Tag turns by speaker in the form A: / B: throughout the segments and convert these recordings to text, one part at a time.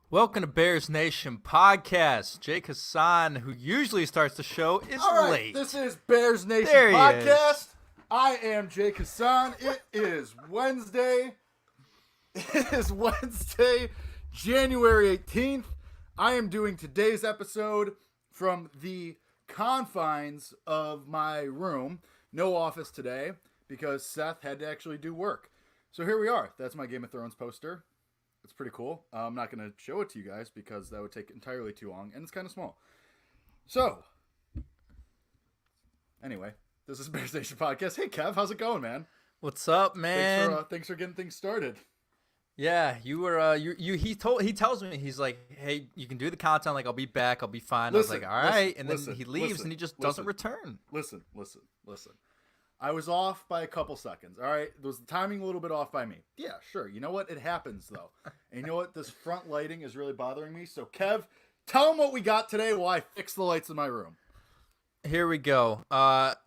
A: Welcome to Bears Nation podcast. Jake Hassan, who usually starts the show, is
B: All right,
A: late.
B: this is Bears Nation
A: There he
B: podcast.
A: is.
B: I am Jake Hassan. It is Wednesday. It is Wednesday, January 18th. I am doing today's episode from the confines of my room. No office today because Seth had to actually do work. So here we are. That's my Game of Thrones poster. It's pretty cool. I'm not going to show it to you guys because that would take entirely too long, and it's kind of small. So, anyway, this is Bears Nation Podcast. Hey, Kev, how's it going, man?
A: What's up, man?
B: Thanks for getting things started.
A: Yeah, you were. He tells me, he's like, hey, you can do the content. Like, I'll be back. I'll be fine. I was like, all right, and then he leaves and he just doesn't return.
B: Listen. I was off by a couple seconds. All right, was the timing a little bit off by me? Yeah, sure. You know what? It happens though. And you know what? This front lighting is really bothering me. So, Kev, tell them what we got today while I fix the lights in my room.
A: Here we go.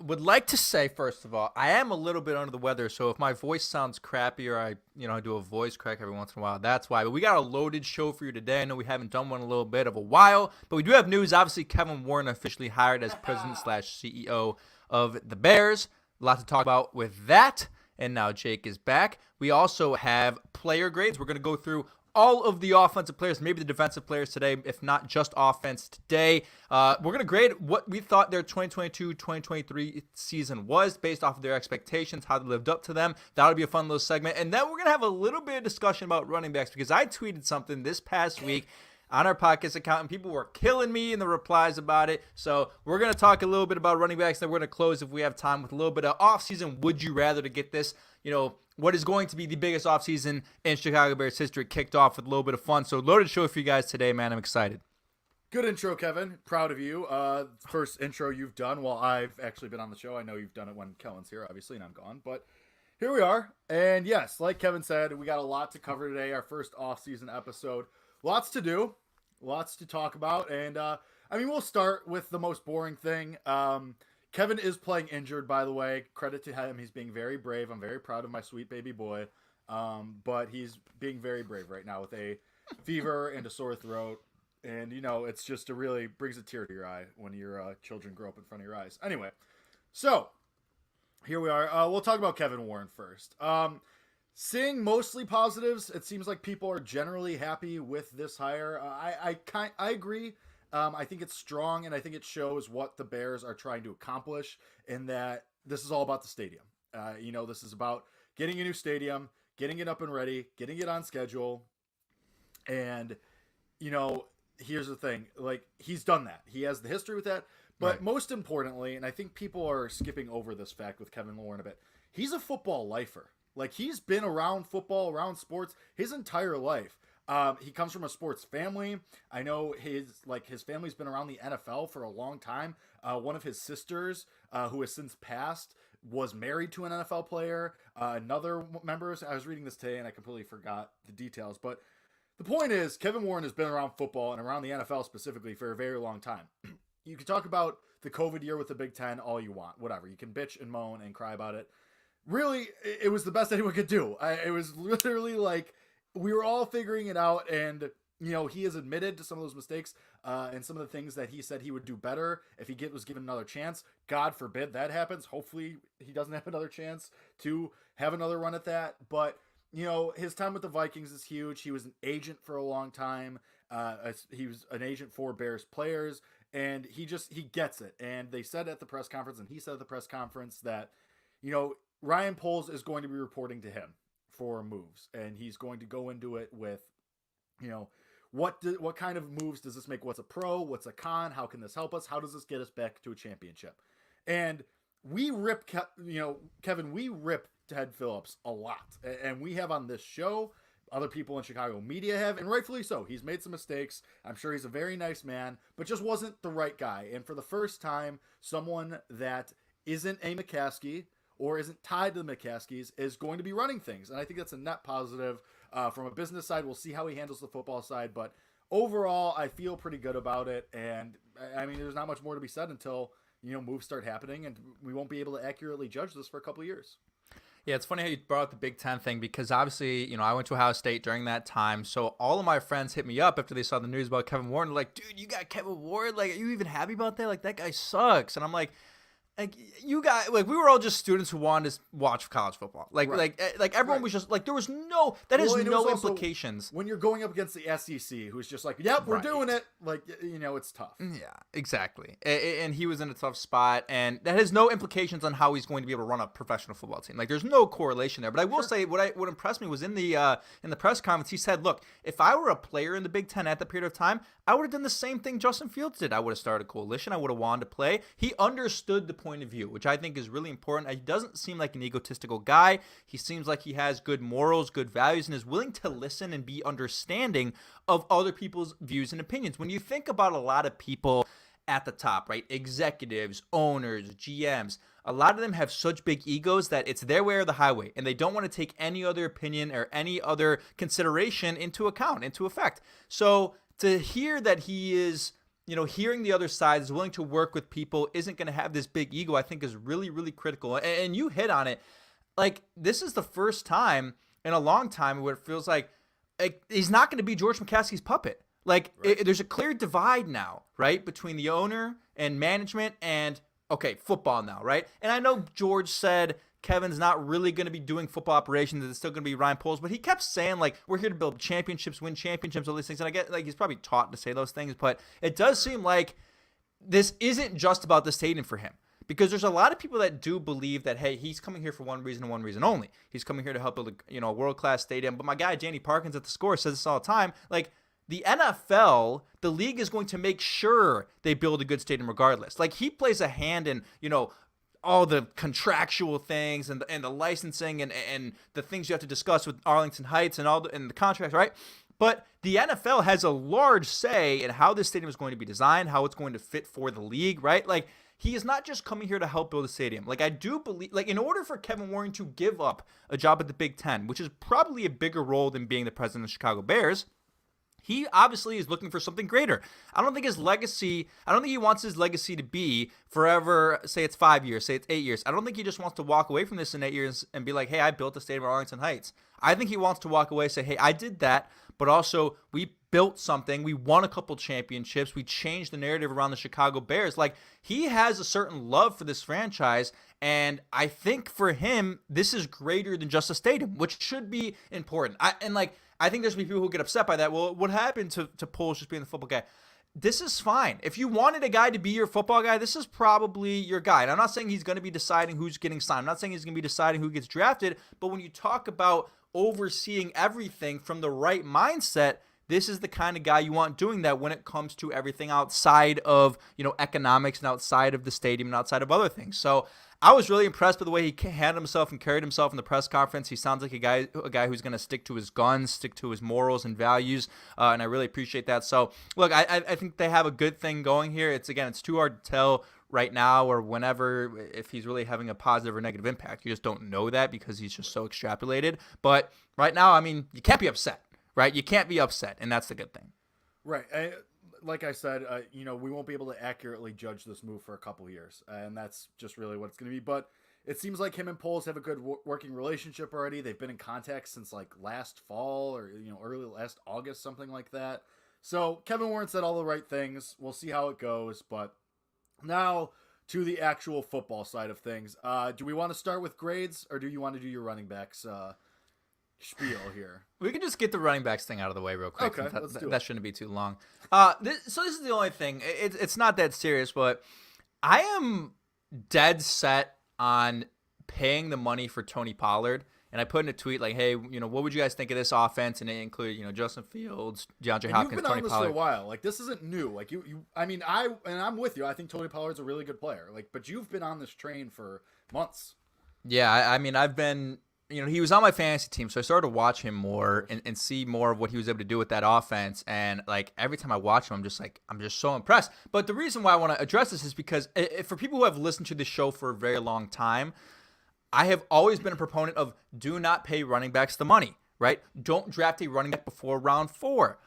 A: Would like to say, first of all, I am a little bit under the weather, so if my voice sounds crappy or I do a voice crack every once in a while, that's why. But we got a loaded show for you today. I know we haven't done one in a little bit of a while, but we do have news. Obviously, Kevin Warren officially hired as president/CEO of the Bears. A lot to talk about with that. And now Jake is back. We also have player grades. We're going to go through all of the offensive players, maybe the defensive players today, if not just offense today. We're going to grade what we thought their 2022-2023 season was based off of their expectations, how they lived up to them. That'll be a fun little segment. And then we're going to have a little bit of discussion about running backs because I tweeted something this past week on our podcast account, and people were killing me in the replies about it. So we're going to talk a little bit about running backs, then we're going to close, if we have time, with a little bit of offseason would you rather to get this, what is going to be the biggest offseason in Chicago Bears history kicked off with a little bit of fun. So loaded show for you guys today, man. I'm excited.
B: Good intro, Kevin. Proud of you. First intro you've done while I've actually been on the show. I know you've done it when Kellen's here, obviously, and I'm gone. But here we are. And yes, like Kevin said, we got a lot to cover today. Our first offseason episode. Lots to do. Lots to talk about. And, we'll start with the most boring thing. Kevin is playing injured, by the way. Credit to him. He's being very brave. I'm very proud of my sweet baby boy. But he's being very brave right now with a fever and a sore throat. And, it's just really brings a tear to your eye when your children grow up in front of your eyes. Anyway, so here we are. We'll talk about Kevin Warren first. Seeing mostly positives, it seems like people are generally happy with this hire. I agree. I think it's strong, and I think it shows what the Bears are trying to accomplish in that this is all about the stadium. This is about getting a new stadium, getting it up and ready, getting it on schedule. And, here's the thing. Like, he's done that. He has the history with that. But right. Most importantly, and I think people are skipping over this fact with Kevin Warren a bit, he's a football lifer. Like, he's been around football, around sports his entire life. He comes from a sports family. I know his family's been around the NFL for a long time. One of his sisters, who has since passed, was married to an NFL player. Another member, I was reading this today and I completely forgot the details. But the point is, Kevin Warren has been around football and around the NFL specifically for a very long time. You can talk about the COVID year with the Big Ten all you want. Whatever. You can bitch and moan and cry about it. Really, it was the best anyone could do. It was literally like we were all figuring it out, and he has admitted to some of those mistakes and some of the things that he said he would do better if he was given another chance. God forbid that happens. Hopefully he doesn't have another chance to have another run at that. But his time with the Vikings is huge. He was an agent for a long time. He was an agent for Bears players, and he gets it. And they said at the press conference, and he said at the press conference that Ryan Poles is going to be reporting to him for moves, and he's going to go into it with, what kind of moves does this make? What's a pro? What's a con? How can this help us? How does this get us back to a championship? And we rip, Kevin, we rip Ted Phillips a lot, and we have on this show. Other people in Chicago media have, and rightfully so. He's made some mistakes. I'm sure he's a very nice man, but just wasn't the right guy. And for the first time, someone that isn't a McCaskey or isn't tied to the McCaskies is going to be running things. And I think that's a net positive from a business side. We'll see how he handles the football side. But overall, I feel pretty good about it. And, there's not much more to be said until, moves start happening. And we won't be able to accurately judge this for a couple of years.
A: Yeah, it's funny how you brought up the Big Ten thing because obviously, I went to Ohio State during that time. So all of my friends hit me up after they saw the news about Kevin Warren. They're like, dude, you got Kevin Warren? Like, are you even happy about that? Like, that guy sucks. And I'm like you guys, like we were all just students who wanted to watch college football.
B: Right.
A: Like everyone
B: Right.
A: was just like there was no that has
B: Well, and it
A: no
B: was also
A: implications.
B: when you're going up against the SEC, who's just like, "Yep, we're doing
A: Right.
B: it." Like, it's tough.
A: Yeah, exactly. And he was in a tough spot, and that has no implications on how he's going to be able to run a professional football team. Like, there's no correlation there. But I will say, what impressed me was in the press conference, he said, "Look, if I were a player in the Big Ten at that period of time, I would have done the same thing Justin Fields did. I would have started a coalition. I would have wanted to play." He understood the point of view, which I think is really important. He doesn't seem like an egotistical guy. He seems like he has good morals, good values, and is willing to listen and be understanding of other people's views and opinions. When you think about a lot of people at the top, right? Executives, owners, GMs, a lot of them have such big egos that it's their way or the highway, and they don't want to take any other opinion or any other consideration into account, into effect. So to hear that he is, hearing the other side, is willing to work with people, isn't going to have this big ego, I think is really, really critical. And you hit on it. Like, this is the first time in a long time where it feels like he's not going to be George McCaskey's puppet. Like,
B: Right.
A: there's a clear divide now, right, between the owner and management and, okay, football now, right? And I know George said Kevin's not really going to be doing football operations. It's still going to be Ryan Poles. But he kept saying, like, we're here to build championships, win championships, all these things. And I get, like, he's probably taught to say those things. But it does seem like this isn't just about the stadium for him. Because there's a lot of people that do believe that, hey, he's coming here for one reason and one reason only. He's coming here to help build a world-class stadium. But my guy, Danny Parkins at The Score, says this all the time. Like, the NFL, the league is going to make sure they build a good stadium regardless. Like, he plays a hand in, all the contractual things and the licensing and the things you have to discuss with Arlington Heights and the contracts, right? But the NFL has a large say in how this stadium is going to be designed, how it's going to fit for the league, right? Like, he is not just coming here to help build a stadium. Like, I do believe, like, in order for Kevin Warren to give up a job at the Big Ten, which is probably a bigger role than being the president of the Chicago Bears, he obviously is looking for something greater. I don't think he wants his legacy to be forever, say it's 5 years, say it's 8 years. I don't think he just wants to walk away from this in 8 years and be like, hey, I built the stadium at Arlington Heights. I think he wants to walk away and say, hey, I did that, but also we built something. We won a couple championships. We changed the narrative around the Chicago Bears. Like, he has a certain love for this franchise, and I think for him, this is greater than just a stadium, which should be important. I think there's people who get upset by that. Well, what happened to Poles just being the football guy? This is fine. If you wanted a guy to be your football guy, this is probably your guy. And I'm not saying he's going to be deciding who's getting signed. I'm not saying he's going to be deciding who gets drafted. But when you talk about overseeing everything from the right mindset, this is the kind of guy you want doing that when it comes to everything outside of, economics and outside of the stadium and outside of other things. So I was really impressed with the way he handled himself and carried himself in the press conference. He sounds like a guy who's going to stick to his guns, stick to his morals and values, and I really appreciate that. So, look, I think they have a good thing going here. It's too hard to tell right now or whenever if he's really having a positive or negative impact. You just don't know that because he's just so extrapolated. But right now, I mean, you can't be upset, right? You can't be upset, and that's the good thing.
B: Right. Like I said, we won't be able to accurately judge this move for a couple years, and that's just really what it's going to be. But it seems like him and Poles have a good working relationship already. They've been in contact since like last fall or early last August, something like that. So Kevin Warren said all the right things. We'll see how it goes. But now to the actual football side of things. Do we want to start with grades, or do you want to do your running backs spiel here?
A: We can just get the running backs thing out of the way real quick.
B: Okay, let's do it.
A: That shouldn't be too long. This is the only thing. It's not that serious, but I am dead set on paying the money for Tony Pollard. And I put in a tweet like, hey, what would you guys think of this offense? And it included, Justin Fields, DeAndre Hopkins,
B: you've been
A: Tony
B: on this
A: Pollard.
B: for a while. Like, this isn't new. Like, I'm with you. I think Tony Pollard's a really good player. Like, but you've been on this train for months.
A: Yeah, I mean, I've been, he was on my fantasy team, so I started to watch him more and see more of what he was able to do with that offense. And like every time I watch him, I'm just so impressed. But the reason why I want to address this is because for people who have listened to this show for a very long time, I have always been a proponent of do not pay running backs the money, right? Don't draft a running back before round 4.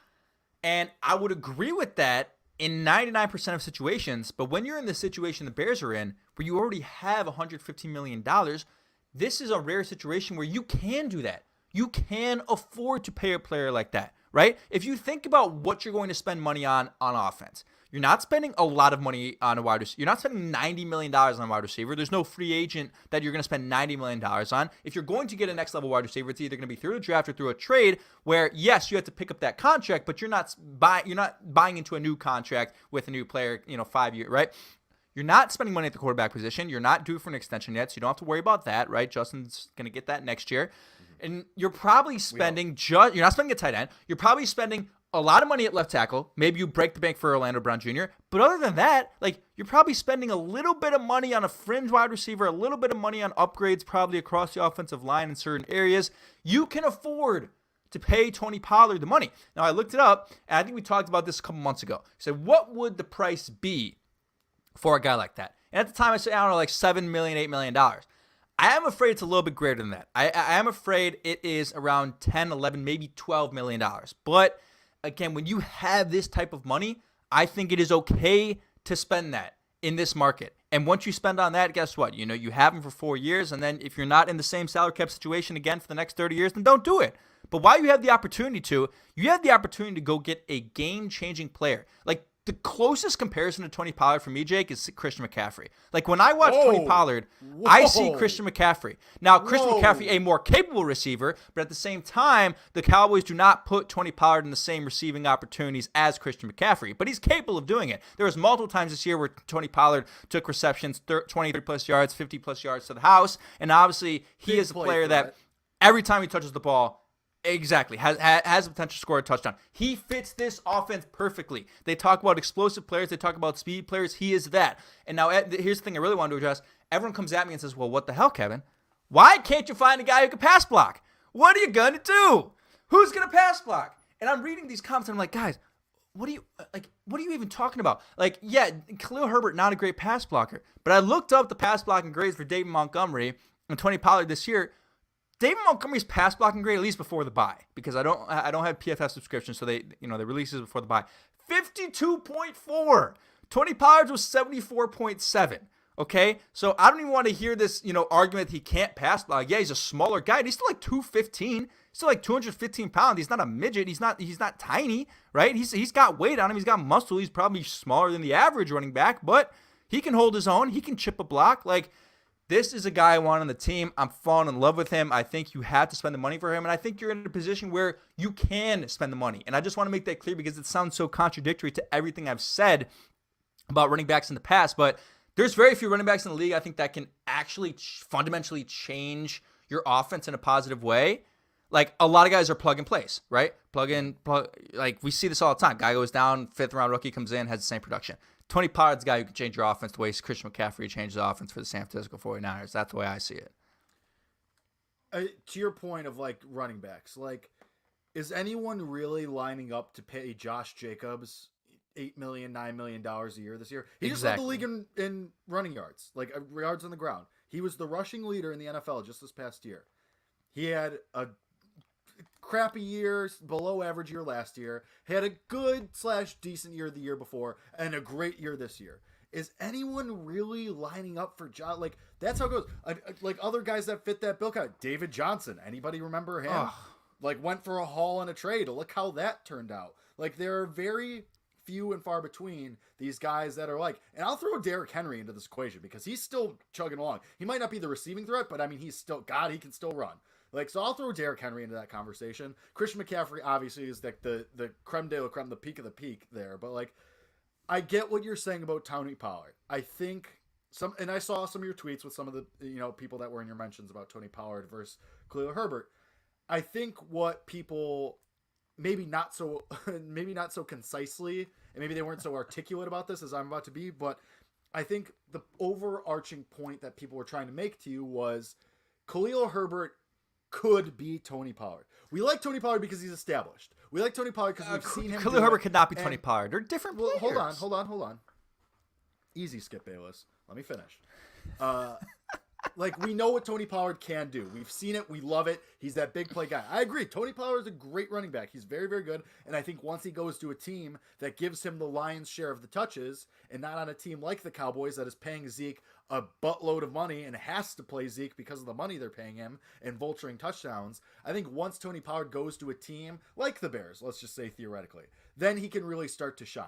A: And I would agree with that in 99% of situations. But when you're in the situation the Bears are in, where you already have $115 million, this is a rare situation where you can do that. You can afford to pay a player like that, right? If you think about what you're going to spend money on offense, you're not spending a lot of money on a wide receiver. You're not spending $90 million on a wide receiver. There's no free agent that you're going to spend $90 million on. If you're going to get a next level wide receiver, it's either going to be through a draft or through a trade where, yes, you have to pick up that contract, but you're not buying into a new contract with a new player, 5 years, right? You're not spending money at the quarterback position. You're not due for an extension yet, so you don't have to worry about that, right? Justin's going to get that next year. And you're probably spending you're not spending a tight end. You're probably spending a lot of money at left tackle. Maybe you break the bank for Orlando Brown Jr. But other than that, you're probably spending a little bit of money on a fringe wide receiver, a little bit of money on upgrades probably across the offensive line in certain areas. You can afford to pay Tony Pollard the money. Now, I looked it up, and I think we talked about this a couple months ago. I said, what would the price be for a guy like that? And at the time, I said, I don't know, like $7 million, $8 million. I am afraid it's a little bit greater than that. I am afraid it is around 10, 11, maybe $12 million. But again, when you have this type of money, I think it is okay to spend that in this market. And once you spend on that, guess what? You have them for 4 years, and then if you're not in the same salary cap situation again for the next 30 years, then don't do it. But while you have the opportunity to, you have the opportunity to go get a game-changing player. Like, the closest comparison to Tony Pollard for me, Jake, is Christian McCaffrey. Like, when I watch Tony Pollard, I see Christian McCaffrey. Now, Christian McCaffrey, a more capable receiver, but at the same time, the Cowboys do not put Tony Pollard in the same receiving opportunities as Christian McCaffrey, but he's capable of doing it. There was multiple times this year where Tony Pollard took receptions, 20, 30-plus yards, 50-plus yards to the house, and obviously, he is a player that every time he touches the ball, exactly. Has the potential to score a touchdown. He fits this offense perfectly. They talk about explosive players. They talk about speed players. He is that. And now here's the thing I really want to address. Everyone comes at me and says, well, what the hell, Kevin? Why can't you find a guy who can pass block? What are you going to do? Who's going to pass block? And I'm reading these comments and I'm like, guys, what are you even talking about? Like, yeah, Khalil Herbert, not a great pass blocker. But I looked up the pass blocking grades for David Montgomery and Tony Pollard this year. David Montgomery's pass blocking grade at least before the bye, because I don't have PFF subscription, so they releases before the bye. 52.4. Tony Pollard's was 74.7. Okay, so I don't even want to hear this argument that he can't pass block. Yeah, he's a smaller guy. And he's still like 215. Still like 215 pounds. He's not a midget. He's not tiny, right? He's got weight on him. He's got muscle. He's probably smaller than the average running back, but he can hold his own. He can chip a block. Like, this is a guy I want on the team. I'm falling in love with him. I think you have to spend the money for him, and I think you're in a position where you can spend the money. And I just want to make that clear because it sounds so contradictory to everything I've said about running backs in the past. But there's very few running backs in the league I think that can actually fundamentally change your offense in a positive way. Like, a lot of guys are plug and plays, right? Like, we see this all the time. Guy goes down, 5th round rookie comes in, has the same production. Tony Pollard's the guy who can change your offense the way Christian McCaffrey changed the offense for the San Francisco 49ers. That's the way I see it.
B: To your point of, running backs, is anyone really lining up to pay Josh Jacobs $8 million, $9 million a year this year? He just led the league in running yards, yards on the ground. He was the rushing leader in the NFL just this past year. He had a crappy year, below average year last year, had a good/decent year the year before, and a great year this year. Is anyone really lining up for John? That's how it goes. Other guys that fit that bill, David Johnson. Anybody remember him? Went for a haul and a trade. Look how that turned out. There are very few and far between these guys that are and I'll throw Derrick Henry into this equation because he's still chugging along. He might not be the receiving threat, but I mean, he's still, he can still run. So I'll throw Derrick Henry into that conversation. Christian McCaffrey obviously is the creme de la creme, the peak of the peak there. But I get what you're saying about Tony Pollard. I think and I saw some of your tweets with some of the people that were in your mentions about Tony Pollard versus Khalil Herbert. I think what people maybe not so concisely, and maybe they weren't so articulate about this as I'm about to be, but I think the overarching point that people were trying to make to you was Khalil Herbert could be Tony Pollard. We like Tony Pollard because he's established. We like Tony Pollard because we've seen him.
A: Khalil Herbert could not be Tony Pollard. They're different players.
B: Hold on. Easy, Skip Bayless. Let me finish. We know what Tony Pollard can do. We've seen it. We love it. He's that big play guy. I agree. Tony Pollard is a great running back. He's very, very good. And I think once he goes to a team that gives him the lion's share of the touches and not on a team like the Cowboys that is paying Zeke a buttload of money and has to play Zeke because of the money they're paying him and vulturing touchdowns. I think once Tony Pollard goes to a team like the Bears, let's just say theoretically, then he can really start to shine.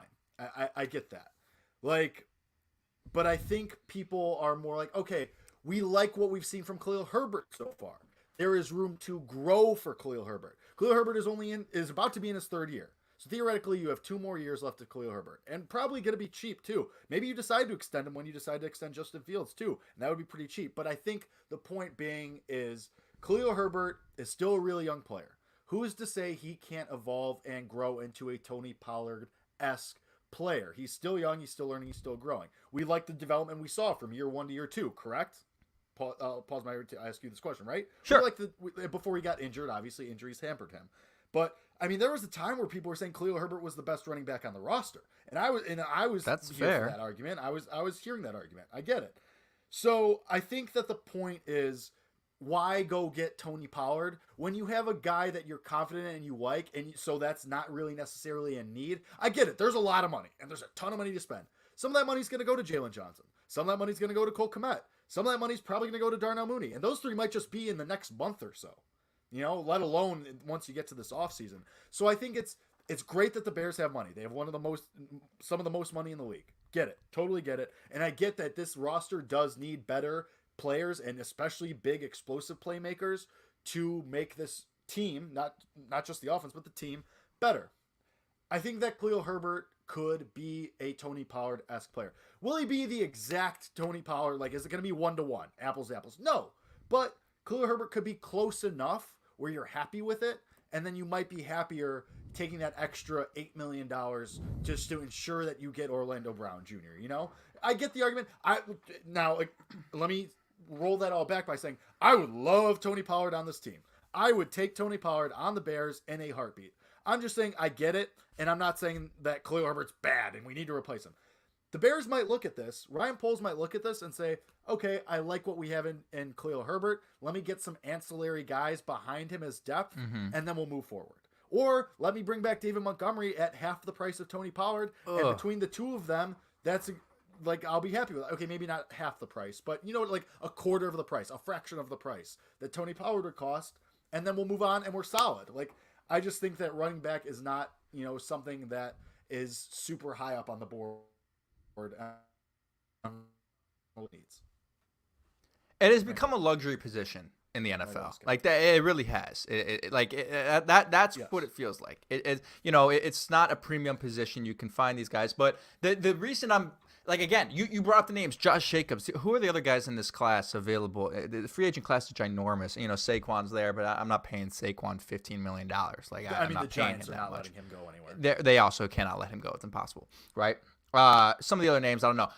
B: I get that. Like, but I think people are more like, okay, we like what we've seen from Khalil Herbert so far. There is room to grow for Khalil Herbert. Khalil Herbert is about to be in his third year. So theoretically, you have 2 more years left of Khalil Herbert, and probably going to be cheap too. Maybe you decide to extend him when you decide to extend Justin Fields too, and that would be pretty cheap. But I think the point being is Khalil Herbert is still a really young player. Who is to say he can't evolve and grow into a Tony Pollard-esque player? He's still young, he's still learning, he's still growing. We like the development we saw from year 1 to year 2, correct? Pause my to ask you this question, right?
A: Sure.
B: Before he got injured, obviously injuries hampered him. But I mean, there was a time where people were saying Khalil Herbert was the best running back on the roster, and I was
A: That's
B: here
A: fair.
B: for that argument. I was hearing that argument. I get it. So I think that the point is, why go get Tony Pollard when you have a guy that you're confident in and you like, and so that's not really necessarily a need? I get it. There's a lot of money, and there's a ton of money to spend. Some of that money's going to go to Jalen Johnson. Some of that money's going to go to Cole Kmet. Some of that money's probably going to go to Darnell Mooney, and those 3 might just be in the next month or so. You know, let alone once you get to this offseason. So I think it's great that the Bears have money. They have some of the most money in the league. Get it. Totally get it. And I get that this roster does need better players, and especially big explosive playmakers, to make this team, not just the offense, but the team, better. I think that Khalil Herbert could be a Tony Pollard-esque player. Will he be the exact Tony Pollard? Like, is it going to be 1-to-1? Apples to apples? No. But Khalil Herbert could be close enough where you're happy with it, and then you might be happier taking that extra $8 million just to ensure that you get Orlando Brown Jr., you know? I get the argument. Let me roll that all back by saying I would love Tony Pollard on this team. I would take Tony Pollard on the Bears in a heartbeat. I'm just saying I get it, and I'm not saying that Khalil Herbert's bad and we need to replace him. The Bears might look at this. Ryan Poles might look at this and say, okay, I like what we have in Khalil Herbert. Let me get some ancillary guys behind him as depth, and then we'll move forward. Or let me bring back David Montgomery at half the price of Tony Pollard, and between the two of them, that's I'll be happy with that. Okay, maybe not half the price, but like a quarter of the price, a fraction of the price that Tony Pollard would cost, and then we'll move on and we're solid. Like, I just think that running back is not, something that is super high up on the board. Needs.
A: It has become a luxury position in the NFL. Like that, it really has. That's
B: Yes.
A: what it feels like. It's not a premium position. You can find these guys, but the reason I'm like, again, you brought up the names, Josh Jacobs. Who are the other guys in this class available? The free agent class is ginormous. Saquon's there, but I'm not paying Saquon $15 million. Like, I'm not
B: the
A: paying
B: Giants
A: him
B: are
A: that
B: not
A: much.
B: letting him go anywhere.
A: They also cannot let him go. It's impossible, right? Some of the other names, I don't know.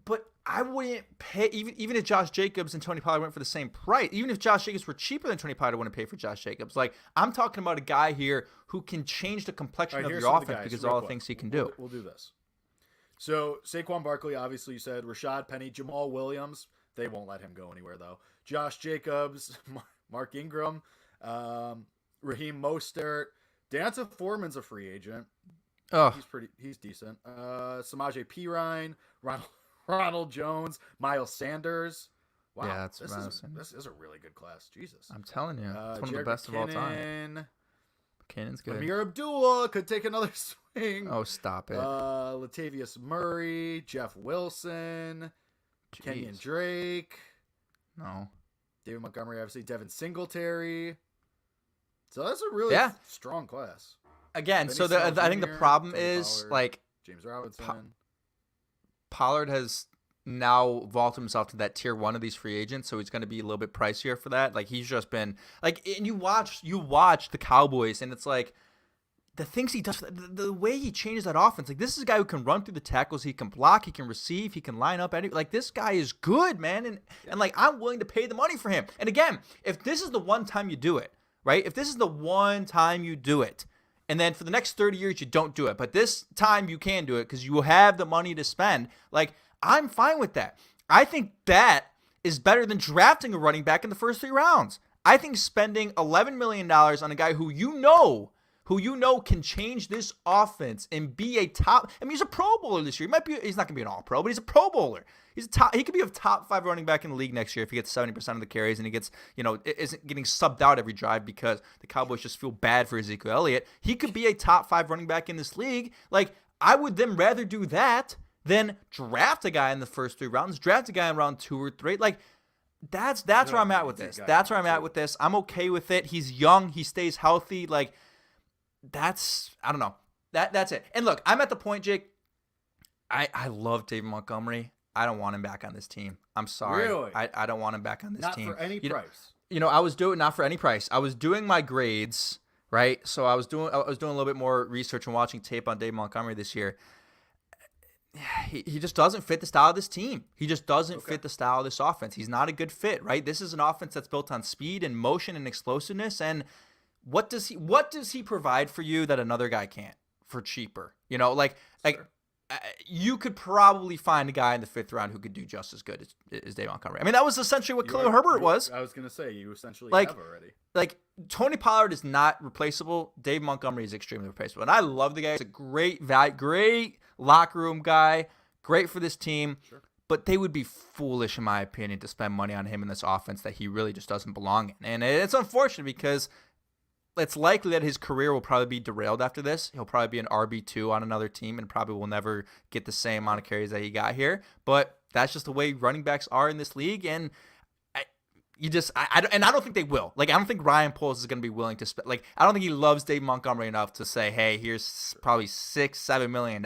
A: But I wouldn't pay, even if Josh Jacobs and Tony Pollard went for the same price, even if Josh Jacobs were cheaper than Tony Pollard, I wouldn't pay for Josh Jacobs. Like, I'm talking about a guy here who can change the complexion of your offense because of all the things he can do.
B: We'll do this. So, Saquon Barkley, obviously you said, Rashad Penny, Jamal Williams, they won't let him go anywhere, though. Josh Jacobs, Mark Ingram, Raheem Mostert, Deonta Foreman's a free agent.
A: Oh,
B: He's decent. Samaje Perine, Ronald Jones, Miles Sanders. Wow,
A: yeah,
B: this is a really good class. Jesus,
A: I'm telling you, it's one
B: Jerick
A: of the best of all time. McKinnon's good.
B: Amir Abdullah could take another swing.
A: Oh, stop it.
B: Latavius Murray, Jeff Wilson, Kenyon Drake.
A: No.
B: David Montgomery, obviously. Devin Singletary. So that's a really strong class.
A: Again,
B: Benny
A: so
B: Snell
A: I think the
B: Jr.,
A: problem
B: Tony
A: is,
B: Pollard,
A: like,
B: James Robinson.
A: Pollard has now vaulted himself to that tier 1 of these free agents, so he's going to be a little bit pricier for that. Like, he's just been like, and you watch the Cowboys, and it's like the things he does, the way he changes that offense. Like, this is a guy who can run through the tackles, he can block, he can receive, he can line up. Like, this guy is good, man, and like, I'm willing to pay the money for him. And again, if this is the one time you do it, right? If this is the one time you do it, and then for the next 30 years you don't do it, but this time you can do it because you will have the money to spend, like, I'm fine with that. I think that is better than drafting a running back in the first 3 rounds. I think spending $11 million on a guy who who you know can change this offense and be a top. I mean, he's a Pro Bowler this year. He's not going to be an All-Pro, but he's a Pro Bowler. He could be a top 5 running back in the league next year if he gets 70% of the carries and he gets, isn't getting subbed out every drive because the Cowboys just feel bad for Ezekiel Elliott. He could be a top 5 running back in this league. Like, I would then rather do that than draft a guy in the first 3 rounds, draft a guy in round 2 or 3. Like, that's where I'm at with this. That's where I'm at with this. I'm okay with it. He's young. He stays healthy. Like, I don't know. That's it. And look, I'm at the point, Jake. I love David Montgomery. I don't want him back on this team. I'm sorry.
B: Really?
A: I don't want him back on this team.
B: Not for any price.
A: I was doing not for any price. I was doing my grades, right? So I was doing a little bit more research and watching tape on David Montgomery this year. He just doesn't fit the style of this team. He just doesn't fit the style of this offense. He's not a good fit, right? This is an offense that's built on speed and motion and explosiveness. And what does he provide for you that another guy can't for cheaper? Sure. You could probably find a guy in the 5th round who could do just as good as David Montgomery. I mean, that was essentially what Khalil Herbert was.
B: I was going to say, you essentially have already.
A: Like, Tony Pollard is not replaceable. Dave Montgomery is extremely replaceable. And I love the guy. He's a great value, great locker room guy, great for this team.
B: Sure.
A: But they would be foolish, in my opinion, to spend money on him in this offense that he really just doesn't belong in. And it's unfortunate because it's likely that his career will probably be derailed after this. He'll probably be an RB2 on another team and probably will never get the same amount of carries that he got here. But that's just the way running backs are in this league. And I don't think they will. Like, I don't think Ryan Poles is going to be willing to spend. Like, I don't think he loves Dave Montgomery enough to say, hey, here's probably $6-7 million,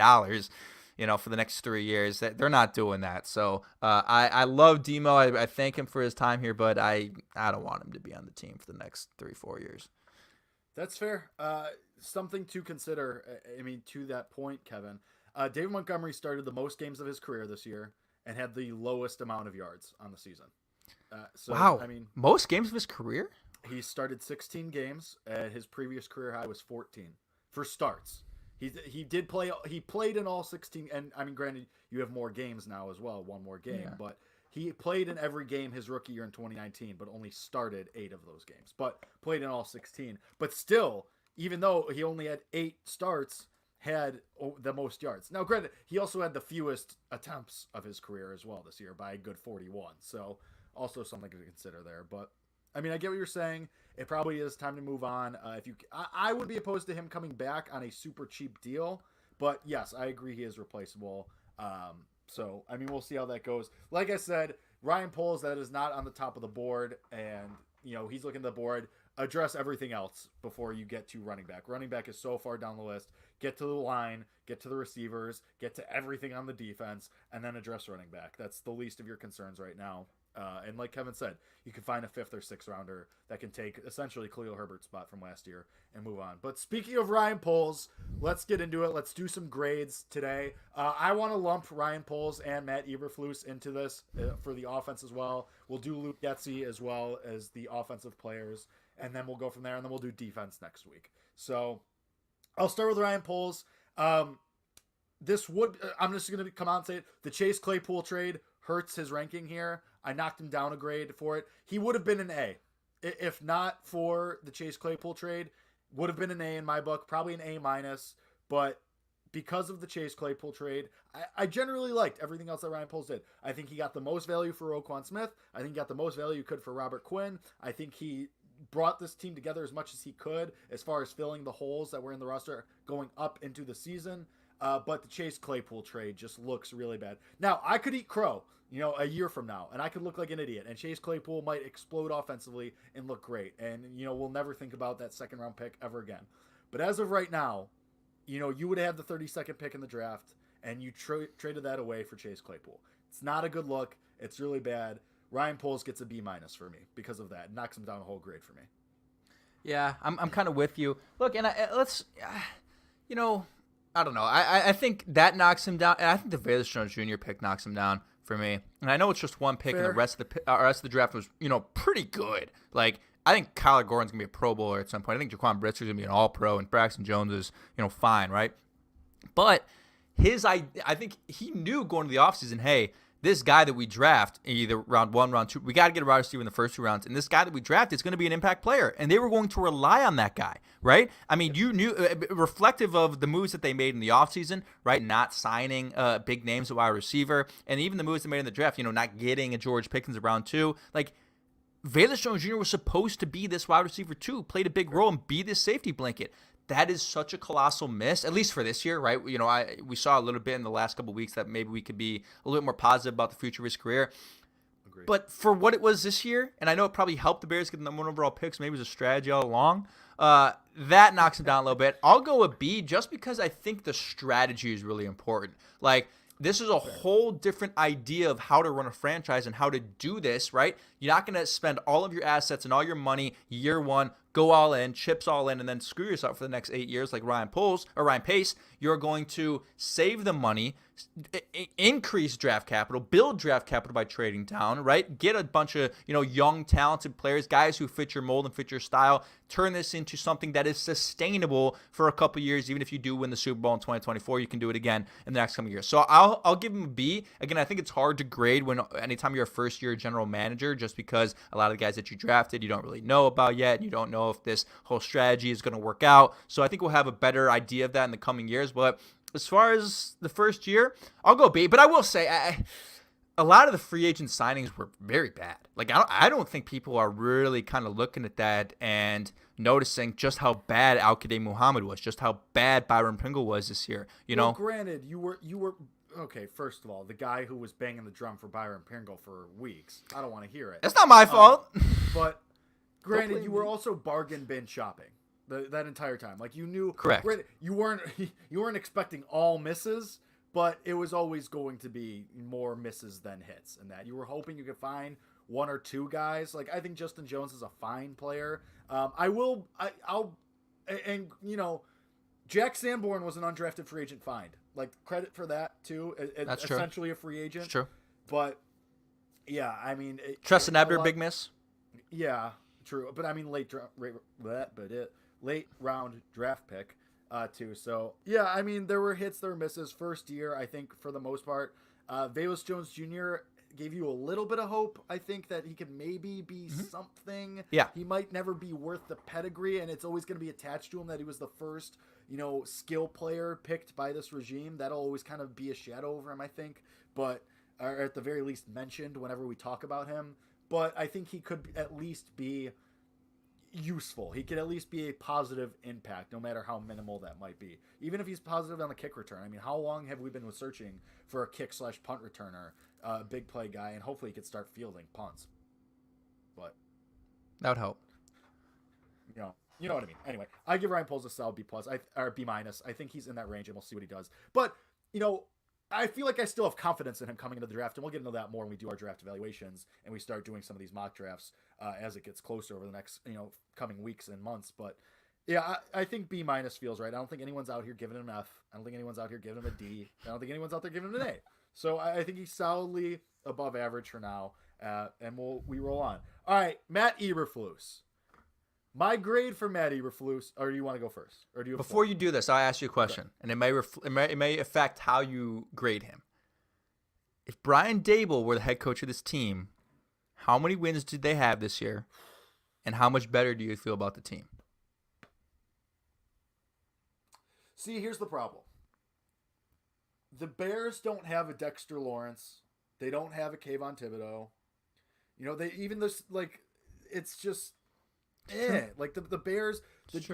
A: for the next 3 years. They're not doing that. So I love Demo. I thank him for his time here, but I don't want him to be on the team for the next 3-4 years.
B: That's fair. Something to consider. I mean, to that point, Kevin, David Montgomery started the most games of his career this year and had the lowest amount of yards on the season.
A: Wow.
B: I mean,
A: most games of his career?
B: He started 16 games. His previous career high was 14 for starts. He did play. He played in all 16. And I mean, granted, you have more games now as well, one more game, but he played in every game his rookie year in 2019, but only started 8 of those games. But played in all 16. But still, even though he only had 8 starts, had the most yards. Now, granted, he also had the fewest attempts of his career as well this year by a good 41. So also something to consider there. But I mean, I get what you're saying. It probably is time to move on. I would be opposed to him coming back on a super cheap deal. But yes, I agree he is replaceable. So, I mean, we'll see how that goes. Like I said, Ryan Poles, that is not on the top of the board, and, he's looking at the board. Address everything else before you get to running back. Running back is so far down the list. Get to the line, get to the receivers, get to everything on the defense, and then address running back. That's the least of your concerns right now. And like Kevin said, you can find a 5th or 6th rounder that can take essentially Khalil Herbert's spot from last year and move on. But speaking of Ryan Poles, let's get into it. Let's do some grades today. I want to lump Ryan Poles and Matt Eberflus into this for the offense as well. We'll do Luke Getsy as well as the offensive players, and then we'll go from there, and then we'll do defense next week. So I'll start with Ryan Poles. I'm just going to come out and say it. The Chase Claypool trade hurts his ranking here. I knocked him down a grade for it. He would have been an A. If not for the Chase Claypool trade, would have been an A in my book, probably an A-. But because of the Chase Claypool trade, I generally liked everything else that Ryan Poles did. I think he got the most value for Roquan Smith. I think he got the most value he could for Robert Quinn. I think he brought this team together as much as he could as far as filling the holes that were in the roster going up into the season. But the Chase Claypool trade just looks really bad. Now, I could eat crow, a year from now, and I could look like an idiot, and Chase Claypool might explode offensively and look great. And, we'll never think about that 2nd round pick ever again. But as of right now, you would have the 32nd pick in the draft, and you traded that away for Chase Claypool. It's not a good look. It's really bad. Ryan Poles gets a B- for me because of that. It knocks him down a whole grade for me.
A: Yeah, I'm kind of with you. Look, and I don't know. I think that knocks him down. And I think the Velus Jones Jr. pick knocks him down for me. And I know it's just one pick,
B: Fair.
A: and the rest of the draft was, pretty good. Like, I think Kyler Gordon's gonna be a Pro Bowler at some point. I think Jaquan Britzer's gonna be an All Pro, and Braxton Jones is, fine, right? But I think he knew going to the offseason, hey, this guy that we draft, either round 1, round 2, we got to get a wide receiver in the first 2 rounds, and this guy that we draft is going to be an impact player, and they were going to rely on that guy, right? I mean, you knew, reflective of the moves that they made in the offseason, right? Not signing big names at wide receiver, and even the moves they made in the draft, not getting a George Pickens in round 2, like, Velus Jones Jr. was supposed to be this wide receiver too, played a big role and be this safety blanket. That is such a colossal miss, at least for this year, right? We saw a little bit in the last couple of weeks that maybe we could be a little bit more positive about the future of his career. Agreed. But for what it was this year, and I know it probably helped the Bears get the number 1 overall picks, maybe it was a strategy all along, that knocks him down a little bit. I'll go a B just because I think the strategy is really important. Like, this is a whole different idea of how to run a franchise and how to do this, right? You're not going to spend all of your assets and all your money year 1, go all in, chips all in, and then screw yourself for the next 8 years like Ryan Pace. You're going to save the money, increase draft capital, build draft capital by trading down, right? Get a bunch of, young, talented players, guys who fit your mold and fit your style. Turn this into something that is sustainable for a couple years. Even if you do win the Super Bowl in 2024, you can do it again in the next couple years. So I'll give him a B. Again, I think it's hard to grade anytime you're a first-year general manager, just because a lot of the guys that you drafted you don't really know about yet. You don't know if this whole strategy is going to work out. So I think we'll have a better idea of that in the coming years. But as far as the first year, I'll go B. But I will say, a lot of the free agent signings were very bad. Like, I don't think people are really kind of looking at that and noticing just how bad Al-Qaeda Muhammad was, just how bad Byron Pringle was this year.
B: Well, granted, you were okay. First of all, the guy who was banging the drum for Byron Pringle for weeks. I don't want to hear it.
A: That's not my fault.
B: But granted, you were also bargain bin shopping that entire time. Like, you knew.
A: Correct.
B: Granted, you weren't expecting all misses, but it was always going to be more misses than hits, and that you were hoping you could find 1 or 2 guys. Like, I think Justin Jones is a fine player. Jack Sanborn was an undrafted free agent find. Like, credit for that too.
A: That's
B: essentially
A: true.
B: A free agent.
A: It's true.
B: But yeah, I mean,
A: Treston Ebner, big miss.
B: Yeah, true. But I mean, late round draft pick too. So yeah, I mean, there were hits, there were misses. First year, I think for the most part, Velus Jones Jr. gave you a little bit of hope. I think that he could maybe be something.
A: Yeah.
B: He might never be worth the pedigree, and it's always going to be attached to him that he was the first, skill player picked by this regime. That'll always kind of be a shadow over him, I think. But, or at the very least mentioned whenever we talk about him. But I think he could at least be useful. He could at least be a positive impact, no matter how minimal that might be. Even if he's positive on the kick return. I mean, how long have we been searching for a kick/punt returner, big play guy, and hopefully he could start fielding punts. But
A: that would help.
B: You know what I mean. Anyway, I give Ryan Poles a solid B+, or B-. I think he's in that range, and we'll see what he does. But I feel like I still have confidence in him coming into the draft, and we'll get into that more when we do our draft evaluations and we start doing some of these mock drafts as it gets closer over the next coming weeks and months. But yeah, I think B- feels right. I don't think anyone's out here giving him an F. I don't think anyone's out here giving him a D. I don't think anyone's out there giving him an A. So I think he's solidly above average for now, and we roll on. All right, Matt Eberflus. My grade for Matt Eberflus, or do you want to go first? Or do you?
A: Before you do this, I'll ask you a question, and it may affect how you grade him. If Brian Daboll were the head coach of this team, how many wins did they have this year, and how much better do you feel about the team?
B: See, here's the problem. The Bears don't have a Dexter Lawrence. They don't have a Kayvon Thibodeau. It's just. Like the Bears,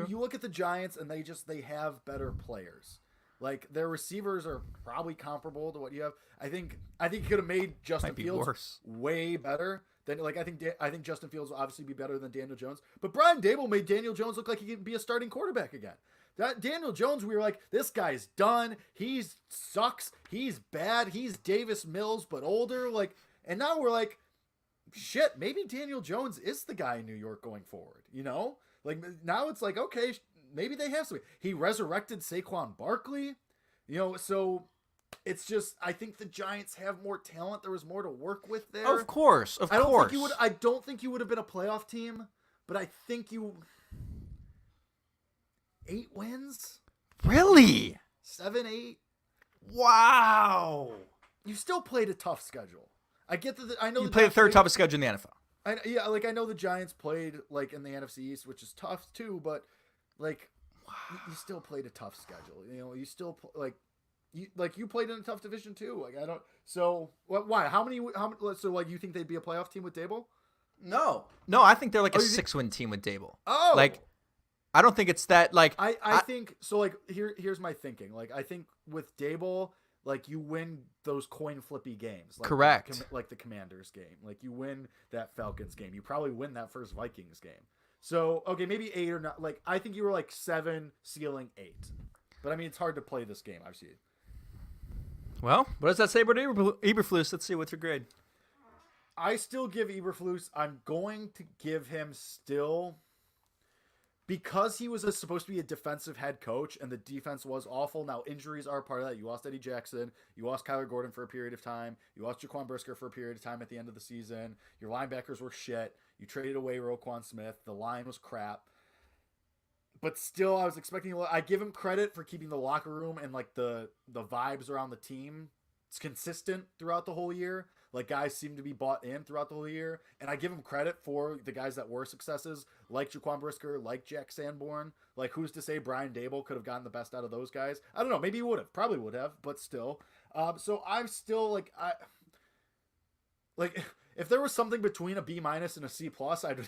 B: you look at the Giants and they have better players. Like, their receivers are probably comparable to what you have. I think you could have made Justin Fields way better than I think Justin Fields will obviously be better than Daniel Jones. But Brian Daboll made Daniel Jones look like he could be a starting quarterback again. That Daniel Jones, we were like, this guy's done. He sucks. He's bad. He's Davis Mills but older. And now we're like, shit, maybe Daniel Jones is the guy in New York going forward, now it's like, okay, maybe they have something. He resurrected Saquon Barkley, so it's just, I think the Giants have more talent. There was more to work with there.
A: Of course.
B: I don't think you would have been a playoff team, but I think 8 wins?
A: Really?
B: 7, 8?
A: Wow.
B: you still played a tough schedule. I get that. I know
A: You play the third toughest schedule in the NFL.
B: I know the Giants played like in the NFC East, which is tough too, but like you still played a tough schedule. You know, you still you played in a tough division too. Like I don't. So why? How many? So like you think they'd be a playoff team with Dable?
A: No, I think they're like a 6-win team with Dable.
B: Oh,
A: like I don't think it's that. Like
B: I think so. Like here's my thinking. Like I think with Dable, like you win those coin flippy games. Like
A: correct.
B: Like the Commanders game. Like you win that Falcons game. You probably win that first Vikings game. So okay, maybe 8 or not. Like I think you were like 7, ceiling 8. But I mean, it's hard to play this game. I've seen.
A: Well, what does that say about Eberflus? Let's see. What's your grade?
B: I still give Eberflus. I'm going to give him still, because he was supposed to be a defensive head coach and the defense was awful. Now injuries are part of that. You lost Eddie Jackson. You lost Kyler Gordon for a period of time. You lost Jaquan Brisker for a period of time at the end of the season. Your linebackers were shit. You traded away Roquan Smith. The line was crap. But still, I was expecting. I give him credit for keeping the locker room and like the vibes around the team consistent throughout the whole year. Like guys seem to be bought in throughout the whole year, and I give him credit for the guys that were successes, like Jaquan Brisker, like Jack Sanborn. Like who's to say Brian Dable could have gotten the best out of those guys? I don't know. Maybe he would have. Probably would have, but still. So I'm still like if there was something between a B- and a C+,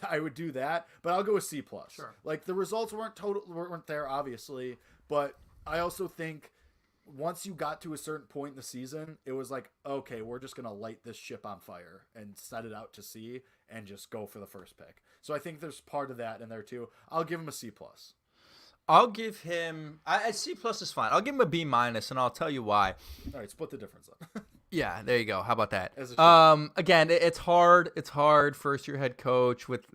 B: I would do that. But I'll go with C+.
A: Sure.
B: Like the results weren't there, obviously, but I also think once you got to a certain point in the season, it was like, okay, we're just gonna light this ship on fire and set it out to sea and just go for the first pick. So I think there's part of that in there too. I'll give him a C+.
A: I'll give him a C+ is fine. I'll give him a B-, and I'll tell you why.
B: All right, split the difference up.
A: Yeah, there you go. How about that?
B: Again,
A: it's hard. It's hard. First-year head coach with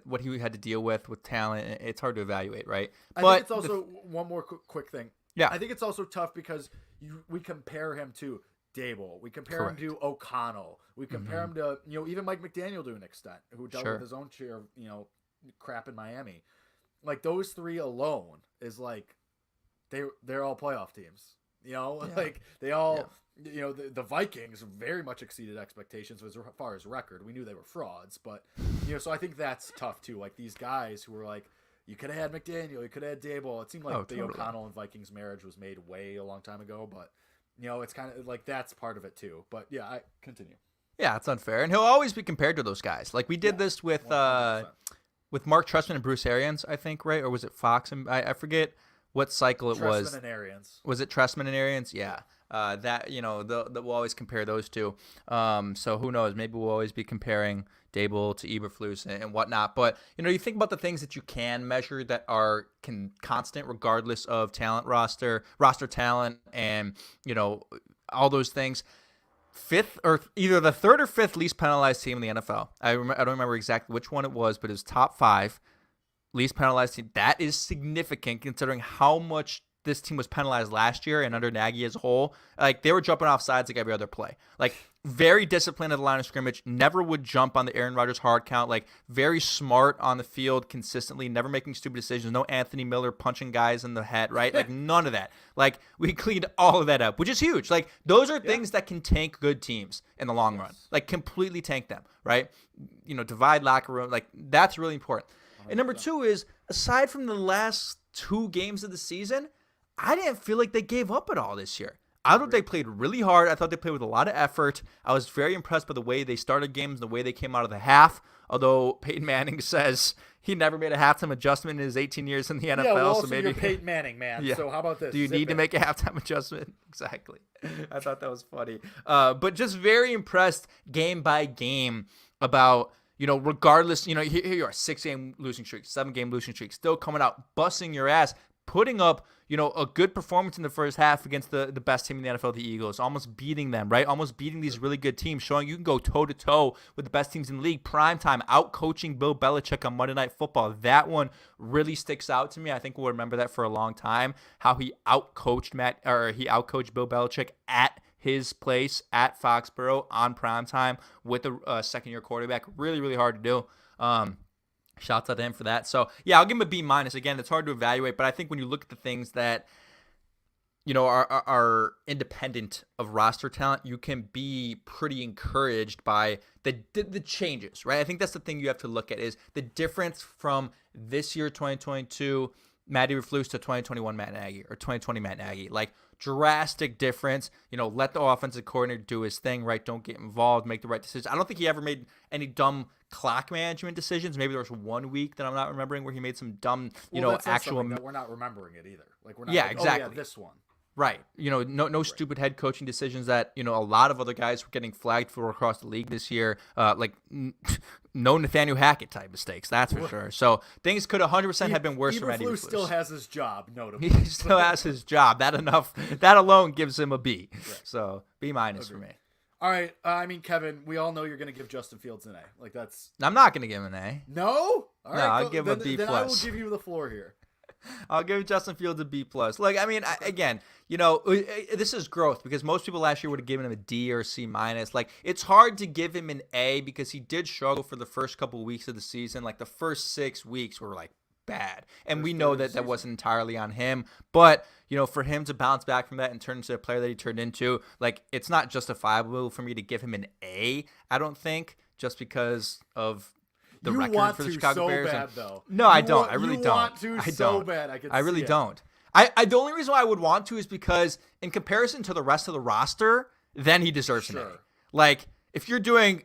A: what he had to deal with talent. It's hard to evaluate, right?
B: I think it's also one more quick thing.
A: Yeah,
B: I think it's also tough because we compare him to Dable. We compare
A: correct.
B: him to O'Connell. We compare him to even Mike McDaniel to an extent, who dealt with his own share of crap in Miami. Like those three alone is like they're all playoff teams. Like they all. Yeah. The Vikings very much exceeded expectations as far as record. We knew they were frauds, but so I think that's tough too. Like these guys who were like, you could have had McDaniel, you could have had Dable. It seemed like the totally. O'Connell and Vikings marriage was made way a long time ago, but it's kind of like that's part of it too. But yeah, I continue.
A: Yeah, it's unfair, and he'll always be compared to those guys. Like we did this with Mark Trestman and Bruce Arians, I think, right? Or was it Fox? And I forget what cycle it was.
B: Trestman and Arians.
A: Was it Trestman and Arians? Yeah. That we'll always compare those two. So who knows? Maybe we'll always be comparing Dable to Eberflus and whatnot. But you think about the things that you can measure that are constant regardless of roster talent, and all those things. Fifth or either the third or fifth least penalized team in the NFL. I don't remember exactly which one it was, but it was top 5 least penalized team. That is significant considering how much this team was penalized last year and under Nagy as a whole. Like they were jumping off sides like every other play. Like very disciplined at the line of scrimmage, never would jump on the Aaron Rodgers hard count, like very smart on the field consistently, never making stupid decisions, no Anthony Miller punching guys in the head, right? Like none of that. Like we cleaned all of that up, which is huge. Like those are things that can tank good teams in the long run, like completely tank them, right? Divide locker room, like that's really important. 100%. And number 2 is, aside from the last 2 games of the season, I didn't feel like they gave up at all this year. I thought they played really hard. I thought they played with a lot of effort. I was very impressed by the way they started games, the way they came out of the half. Although Peyton Manning says he never made a halftime adjustment in his 18 years in the NFL.
B: Yeah, well,
A: so maybe
B: you're Peyton Manning, man. Yeah. So how about this?
A: Do you need to make a halftime adjustment? Exactly. I thought that was funny. But just very impressed game by game about, regardless, here you are, 6-game losing streak, 7-game losing streak, still coming out, busting your ass, putting up, a good performance in the first half against the best team in the NFL, the Eagles, almost beating them, right? Almost beating these really good teams, showing you can go toe-to-toe with the best teams in the league. Primetime, out-coaching Bill Belichick on Monday Night Football. That one really sticks out to me. I think we'll remember that for a long time, how he out-coached Bill Belichick at his place at Foxborough on primetime with a second-year quarterback. Really, really hard to do. Shouts out to him for that. So, yeah, I'll give him a B-. Again, it's hard to evaluate, but I think when you look at the things that are independent of roster talent, you can be pretty encouraged by the changes, right? I think that's the thing you have to look at is the difference from this year, 2022, Matty Eberflus to 2021 Matt Nagy or 2020 Matt Nagy. Like, drastic difference. Let the offensive coordinator do his thing, right? Don't get involved, make the right decisions. I don't think he ever made any dumb clock management decisions. Maybe there was 1 week that I'm not remembering where he made some dumb, actual.
B: That we're not remembering it either. Like, we're not.
A: Yeah,
B: like,
A: exactly.
B: Oh, yeah, this one.
A: Right. No stupid head coaching decisions that, a lot of other guys were getting flagged for across the league this year. No Nathaniel Hackett type mistakes, that's for sure. So things could 100% have been worse for Matty Eberflus.
B: Still has his job, notably.
A: He still has his job. That alone gives him a B. Right. So B- for me.
B: All right. Kevin, we all know you're going to give Justin Fields an A. Like, that's.
A: I'm not going to give him an A.
B: No? All right.
A: No, I'll give him a B+.
B: Then I will give you the floor here.
A: I'll give Justin Fields a B+. Like, again, this is growth because most people last year would have given him a D or a C-. Like, it's hard to give him an A because he did struggle for the first couple of weeks of the season. Like, the first 6 weeks were, like, bad. And we know that wasn't entirely on him. But, for him to bounce back from that and turn into a player that he turned into, like, it's not justifiable for me to give him an A, I don't think, just because of the record for the Chicago Bears.
B: Bad, though.
A: No, I don't. I really don't.
B: Want to
A: I
B: so
A: don't.
B: Bad.
A: I really don't. The only reason why I would want to is because in comparison to the rest of the roster, then he deserves an A. Like, if you're doing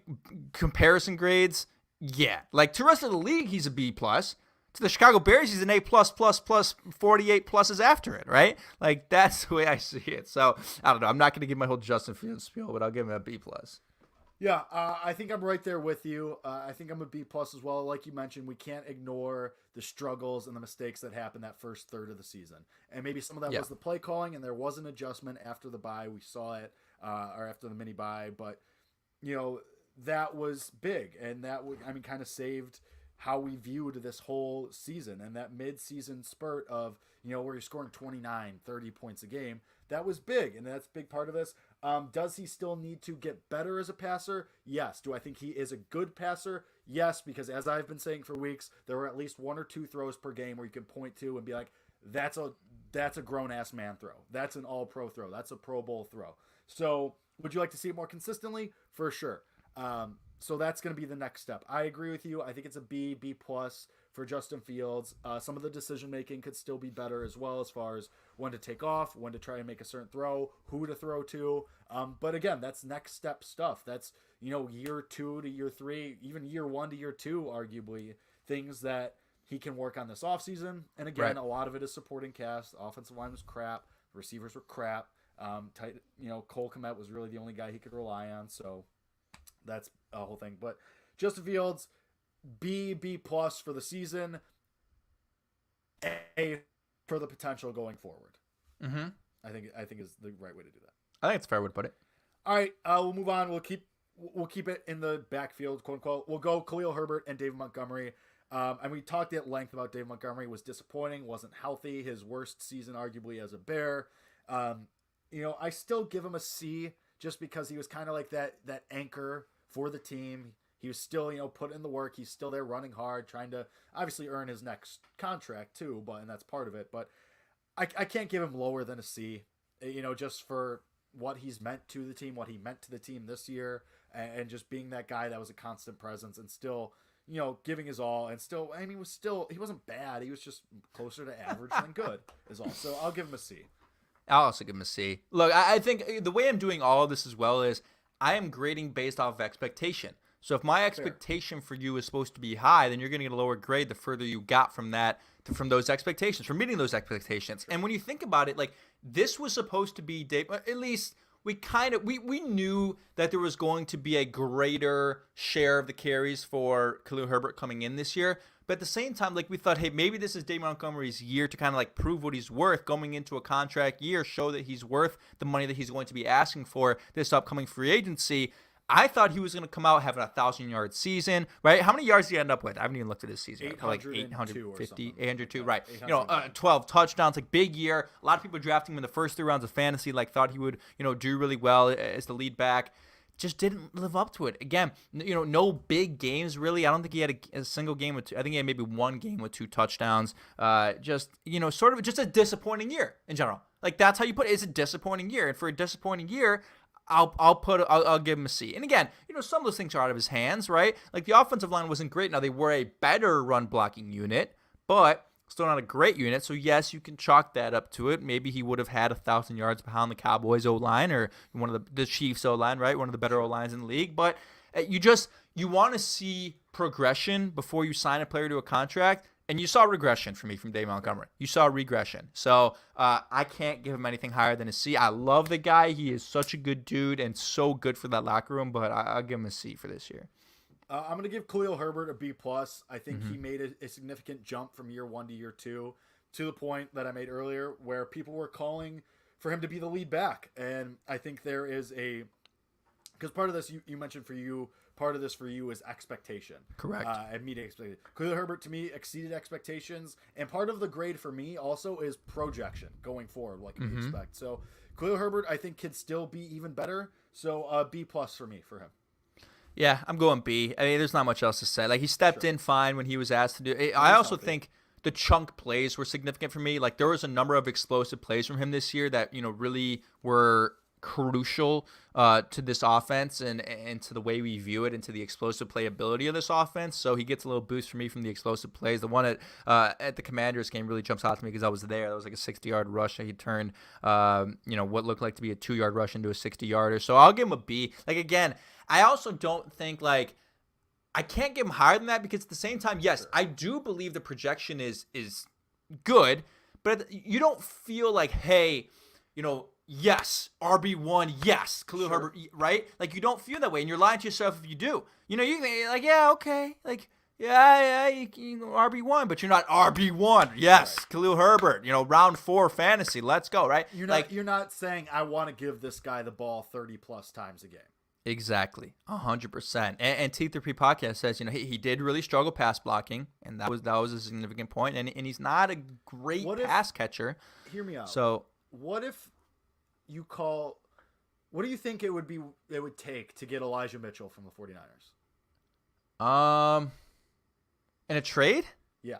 A: comparison grades, yeah. Like, to the rest of the league, he's a B+. To the Chicago Bears, he's an A+++, 48 pluses after it, right? Like, that's the way I see it. So, I don't know. I'm not going to give my whole Justin Fields spiel, but I'll give him a B+.
B: Yeah, I think I'm right there with you. I think I'm a B+ as well. Like you mentioned, we can't ignore the struggles and the mistakes that happened that first third of the season. And maybe some of that was the play calling, and there was an adjustment after the bye. We saw it, or after the mini bye. But, that was big. And that, kind of saved how we viewed this whole season. And that mid-season spurt of, where you're scoring 29, 30 points a game, that was big. And that's a big part of this. Does he still need to get better as a passer? Yes. Do I think he is a good passer? Yes, because as I've been saying for weeks, there were at least 1 or 2 throws per game where you can point to and be like, that's a grown-ass man throw. That's an all-pro throw. That's a Pro Bowl throw. So would you like to see it more consistently? For sure. So that's going to be the next step. I agree with you. I think it's a B+, B+ for Justin Fields. Some of the decision-making could still be better as well, as far as when to take off, when to try and make a certain throw, who to throw to. But again, that's next step stuff. That's, year 2 to year 3, even year 1 to year 2, arguably, things that he can work on this offseason. And again, A lot of it is supporting cast. The offensive line was crap. Receivers were crap. Cole Kmet was really the only guy he could rely on. So that's a whole thing. But Justin Fields, B+ for the season, A for the potential going forward.
A: Mm-hmm.
B: I think is the right way to do that.
A: I think it's a fair way to put it.
B: All right, we'll move on. We'll keep it in the backfield, quote unquote. We'll go Khalil Herbert and David Montgomery. And we talked at length about David Montgomery. Was disappointing, wasn't healthy. His worst season, arguably, as a Bear. I still give him a C just because he was kind of like that anchor for the team. He was still, putting in the work. He's still there running hard, trying to obviously earn his next contract too, and that's part of it. But I can't give him lower than a C, just for what he's meant to the team, what he meant to the team this year, and just being that guy that was a constant presence and still, giving his all. And still, he wasn't bad. He was just closer to average than good is all. So I'll give him a C.
A: I'll also give him a C. Look, I think the way I'm doing all of this as well is I am grading based off of expectation. So if my expectation for you is supposed to be high, then you're going to get a lower grade the further you got from those expectations, from meeting those expectations. And when you think about it, like, this was supposed to be, at least we knew that there was going to be a greater share of the carries for Khalil Herbert coming in this year. But at the same time, like, we thought, hey, maybe this is David Montgomery's year to kind of like prove what he's worth going into a contract year, show that he's worth the money that he's going to be asking for this upcoming free agency. I thought he was going to come out having a 1,000-yard season, right? How many yards did he end up with? I haven't even looked at his season. 850, 802, right? 12 touchdowns, like, big year. A lot of people drafting him in the first 3 rounds of fantasy, like, thought he would, do really well as the lead back. Just didn't live up to it. Again, no big games really. I don't think he had a single game with 2. I think he had maybe 1 game with 2 touchdowns. Sort of just a disappointing year in general. Like, that's how you put it. It's a disappointing year. And for a disappointing year, I'll give him a C. And again, some of those things are out of his hands, right? Like, the offensive line wasn't great. Now, they were a better run blocking unit, but still not a great unit. So yes, you can chalk that up to it. Maybe he would have had 1,000 yards behind the Cowboys O-line or one of the Chiefs O-line, right? One of the better O-lines in the league. But you want to see progression before you sign a player to a contract. And you saw regression for me from Dave Montgomery. You saw regression. So I can't give him anything higher than a C. I love the guy. He is such a good dude and so good for that locker room. But I'll give him a C for this year.
B: I'm going to give Khalil Herbert a B+. I think he made a significant jump from year 1 to year 2 to the point that I made earlier where people were calling for him to be the lead back. And I think there is because part of this you mentioned for you, part of this for you is expectation.
A: Correct.
B: And meeting expectations. Khalil Herbert to me exceeded expectations. And part of the grade for me also is projection going forward, like we expect. So Khalil Herbert, I think, could still be even better. So B+ for me for him.
A: Yeah, I'm going B. I mean, there's not much else to say. Like, he stepped in fine when he was asked to do it. I also think the chunk plays were significant for me. Like, there was a number of explosive plays from him this year that, really were crucial to this offense and to the way we view it and to the explosive playability of this offense. So he gets a little boost for me from the explosive plays. The one at the Commanders game really jumps out to me because I was there. That was like a 60-yard rush that he turned, what looked like to be a 2-yard rush into a 60-yarder. So I'll give him a B. Like, again, I also don't think, like, I can't give him higher than that because at the same time, yes, I do believe the projection is good, but you don't feel like, hey, yes, RB1, yes, Khalil Herbert, right? Like, you don't feel that way, and you're lying to yourself if you do. You think, like, yeah, okay, like, yeah, you RB1, but you're not RB1. Yes, right. Khalil Herbert, round 4 fantasy, let's go, right?
B: You're not saying I want to give this guy the ball 30+ times a game.
A: Exactly, 100%. And T3P podcast says, he did really struggle pass blocking, and that was a significant point. And he's not a great pass catcher.
B: Hear me out.
A: So
B: what if you call? What do you think it would take to get Elijah Mitchell from the 49ers?
A: In a trade?
B: Yeah.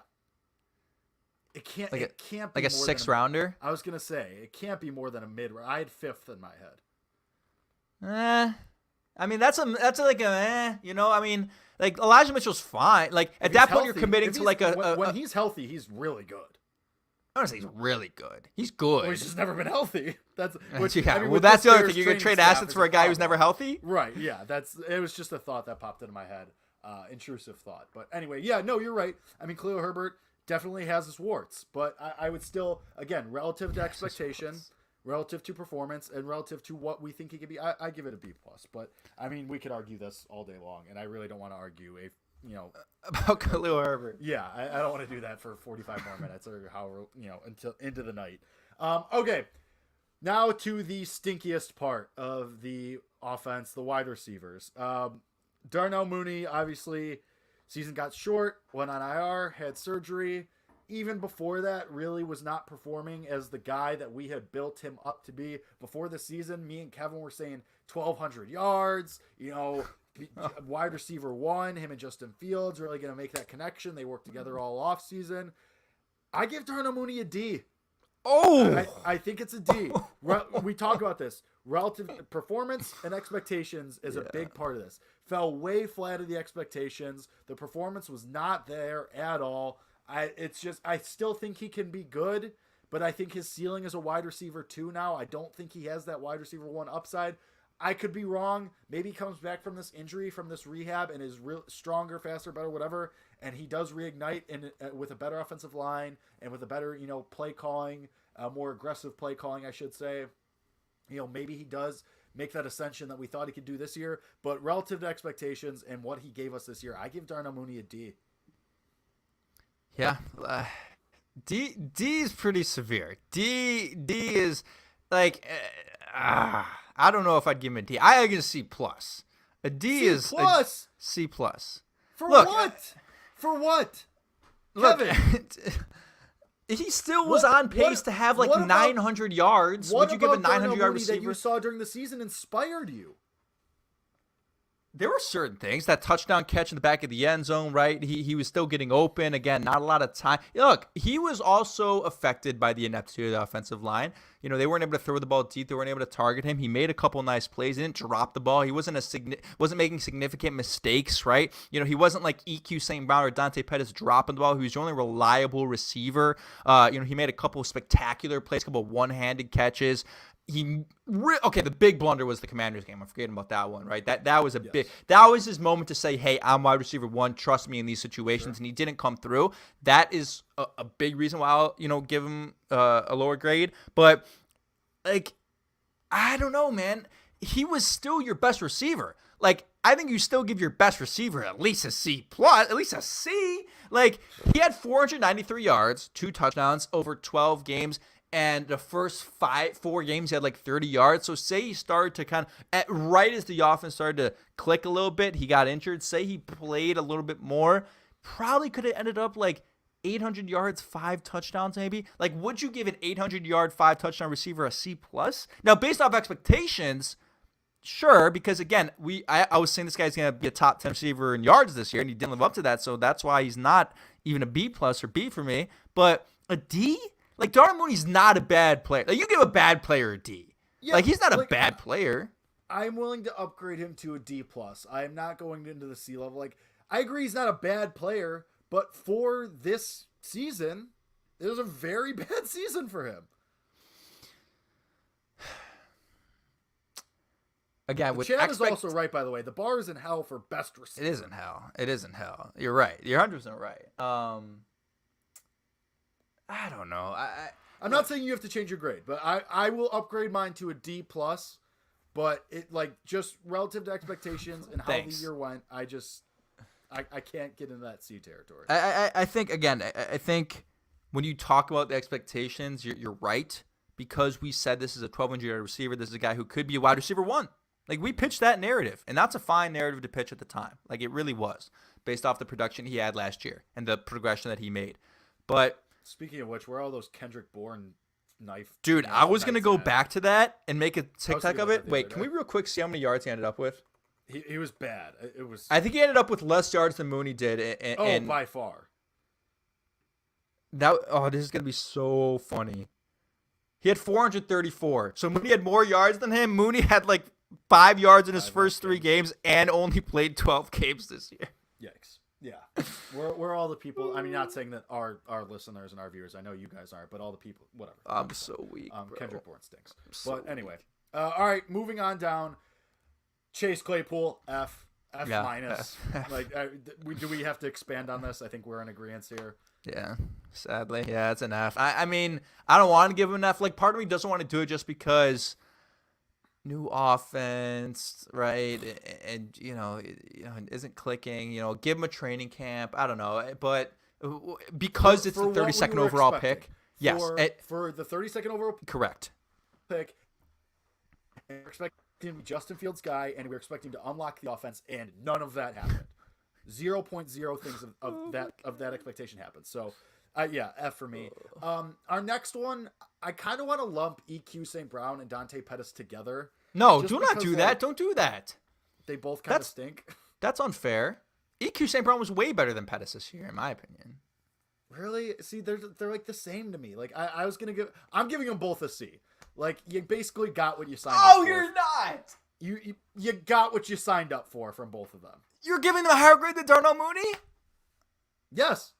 B: It can't be
A: like a
B: more
A: 6th rounder.
B: I was gonna say it can't be more than a mid. I had 5th in my head.
A: I mean, that's like a, I mean, like, Elijah Mitchell's fine. Like, at that point, you're committing to like
B: when he's healthy, he's really good.
A: I don't say he's really good. He's good.
B: Well, he's just never been healthy. That's
A: that's the other thing. You're gonna trade assets for a guy who's never healthy,
B: right? Yeah, it was just a thought that popped into my head, intrusive thought. But anyway, yeah, no, you're right. I mean, Khalil Herbert definitely has his warts, but I would still, again, relative to expectation. Relative to performance and relative to what we think he could be, I give it a B+. But I mean, we could argue this all day long, and I really don't want to argue
A: about Khalil Herbert.
B: Yeah, I don't want to do that for 45 more minutes or however until into the night. Okay, now to the stinkiest part of the offense, the wide receivers. Darnell Mooney, obviously, season got short, went on IR, had surgery. Even before that, really was not performing as the guy that we had built him up to be. Before the season, me and Kevin were saying 1,200 yards, wide receiver 1, him and Justin Fields really going to make that connection. They worked together all off season. I give Darnell Mooney a D.
A: Oh!
B: I think it's a D. We talk about this. Relative performance and expectations is a big part of this. Fell way flat of the expectations. The performance was not there at all. I still think he can be good, but I think his ceiling is a wide receiver 2 now. I don't think he has that wide receiver 1 upside. I could be wrong. Maybe he comes back from this injury, from this rehab, and is stronger, faster, better, whatever, and he does reignite with a better offensive line and with a better, play calling, more aggressive play calling, I should say. Maybe he does make that ascension that we thought he could do this year, but relative to expectations and what he gave us this year, I give Darnell Mooney a D.
A: Yeah, D is pretty severe. D is like, I don't know if I'd give him a D. I give him a C+. A D
B: C+?
A: is a C+.
B: For what? For what? Kevin.
A: He still was on pace to have like 900 yards. Would you give a 900-yard receiver
B: that you saw during the season inspired you?
A: There were certain things. That touchdown catch in the back of the end zone, right? He was still getting open. Again, not a lot of time. Look, he was also affected by the ineptitude of the offensive line. They weren't able to throw the ball deep. They weren't able to target him. He made a couple nice plays. He didn't drop the ball. He wasn't making significant mistakes, right? He wasn't like EQ St. Brown or Dante Pettis dropping the ball. He was the only reliable receiver. He made a couple of spectacular plays, a couple of one-handed catches. The big blunder was the Commanders game. I'm forgetting about that one, right? That was that was his moment to say, hey, I'm wide receiver 1. Trust me in these situations. Sure. And he didn't come through. That is a big reason why I'll, give him a lower grade. But, I don't know, man. He was still your best receiver. I think you still give your best receiver at least a C+, at least a C. He had 493 yards, 2 touchdowns over 12 games. And the first 4 games, he had 30 yards. So say he started to right as the offense started to click a little bit, he got injured. Say he played a little bit more, probably could have ended up 800 yards, 5 touchdowns maybe. Would you give an 800-yard, 5-touchdown receiver a C+? Now, based off expectations, sure, because again, I was saying this guy's going to be a top 10 receiver in yards this year, and he didn't live up to that. So that's why he's not even a B+ or B for me. But a D? Darnell Mooney's not a bad player. You give a bad player a D. Yeah, he's not a bad player.
B: I'm willing to upgrade him to a D+. I am not going into the C level. I agree he's not a bad player, but for this season, it was a very bad season for him.
A: Again, with
B: Chad is also right, by the way. The bar is in hell for best receiver.
A: It isn't hell. You're right. You're 100% right. I don't know.
B: I'm not saying you have to change your grade, but I will upgrade mine to a D+. But it just relative to expectations and how the year went, I can't get into that C territory.
A: I think again, I think when you talk about the expectations, you're right, because we said this is a 1,200-yard receiver. This is a guy who could be a wide receiver 1. We pitched that narrative, and that's a fine narrative to pitch at the time. It really was, based off the production he had last year and the progression that he made. But
B: speaking of which, where are all those Kendrick Bourne knife?
A: Dude, I was going to go back to that and make a TikTok of it. Wait, can we real quick see how many yards he ended up with?
B: He was bad.
A: I think he ended up with less yards than Mooney did. And
B: by far.
A: This is going to be so funny. He had 434. So Mooney had more yards than him. Mooney had 5 yards in his first 3 games and only played 12 games this year.
B: Yikes. Yeah, we're all the people. I mean, not saying that our listeners and our viewers. I know you guys aren't, but all the people. Whatever.
A: I'm so weak. Bro.
B: Kendrick Bourne stinks. But anyway, all right. Moving on down. Chase Claypool F minus. Do we have to expand on this? I think we're in agreement here.
A: Yeah, sadly, yeah, it's an F. I mean, I don't want to give him an F. Part of me doesn't want to do it just because. New offense, right? And isn't clicking. Give him a training camp. I don't know, but because it's the 32nd overall pick, yes,
B: for the 32nd overall,
A: correct
B: pick. And we're expecting him to be Justin Fields' guy, and we're expecting to unlock the offense, and none of that happened. 0.0 things of that expectation happened. So. F for me. Our next one, I kind of want to lump EQ St. Brown and Dante Pettis together.
A: No, do not do that. Don't do that.
B: They both kind of stink.
A: That's unfair. EQ St. Brown was way better than Pettis this year, in my opinion.
B: Really? See, they're the same to me. I'm giving them both a C. You basically got what you signed up for.
A: Oh, you're not.
B: You got what you signed up for from both of them.
A: You're giving them a higher grade than Darnell Mooney?
B: Yes.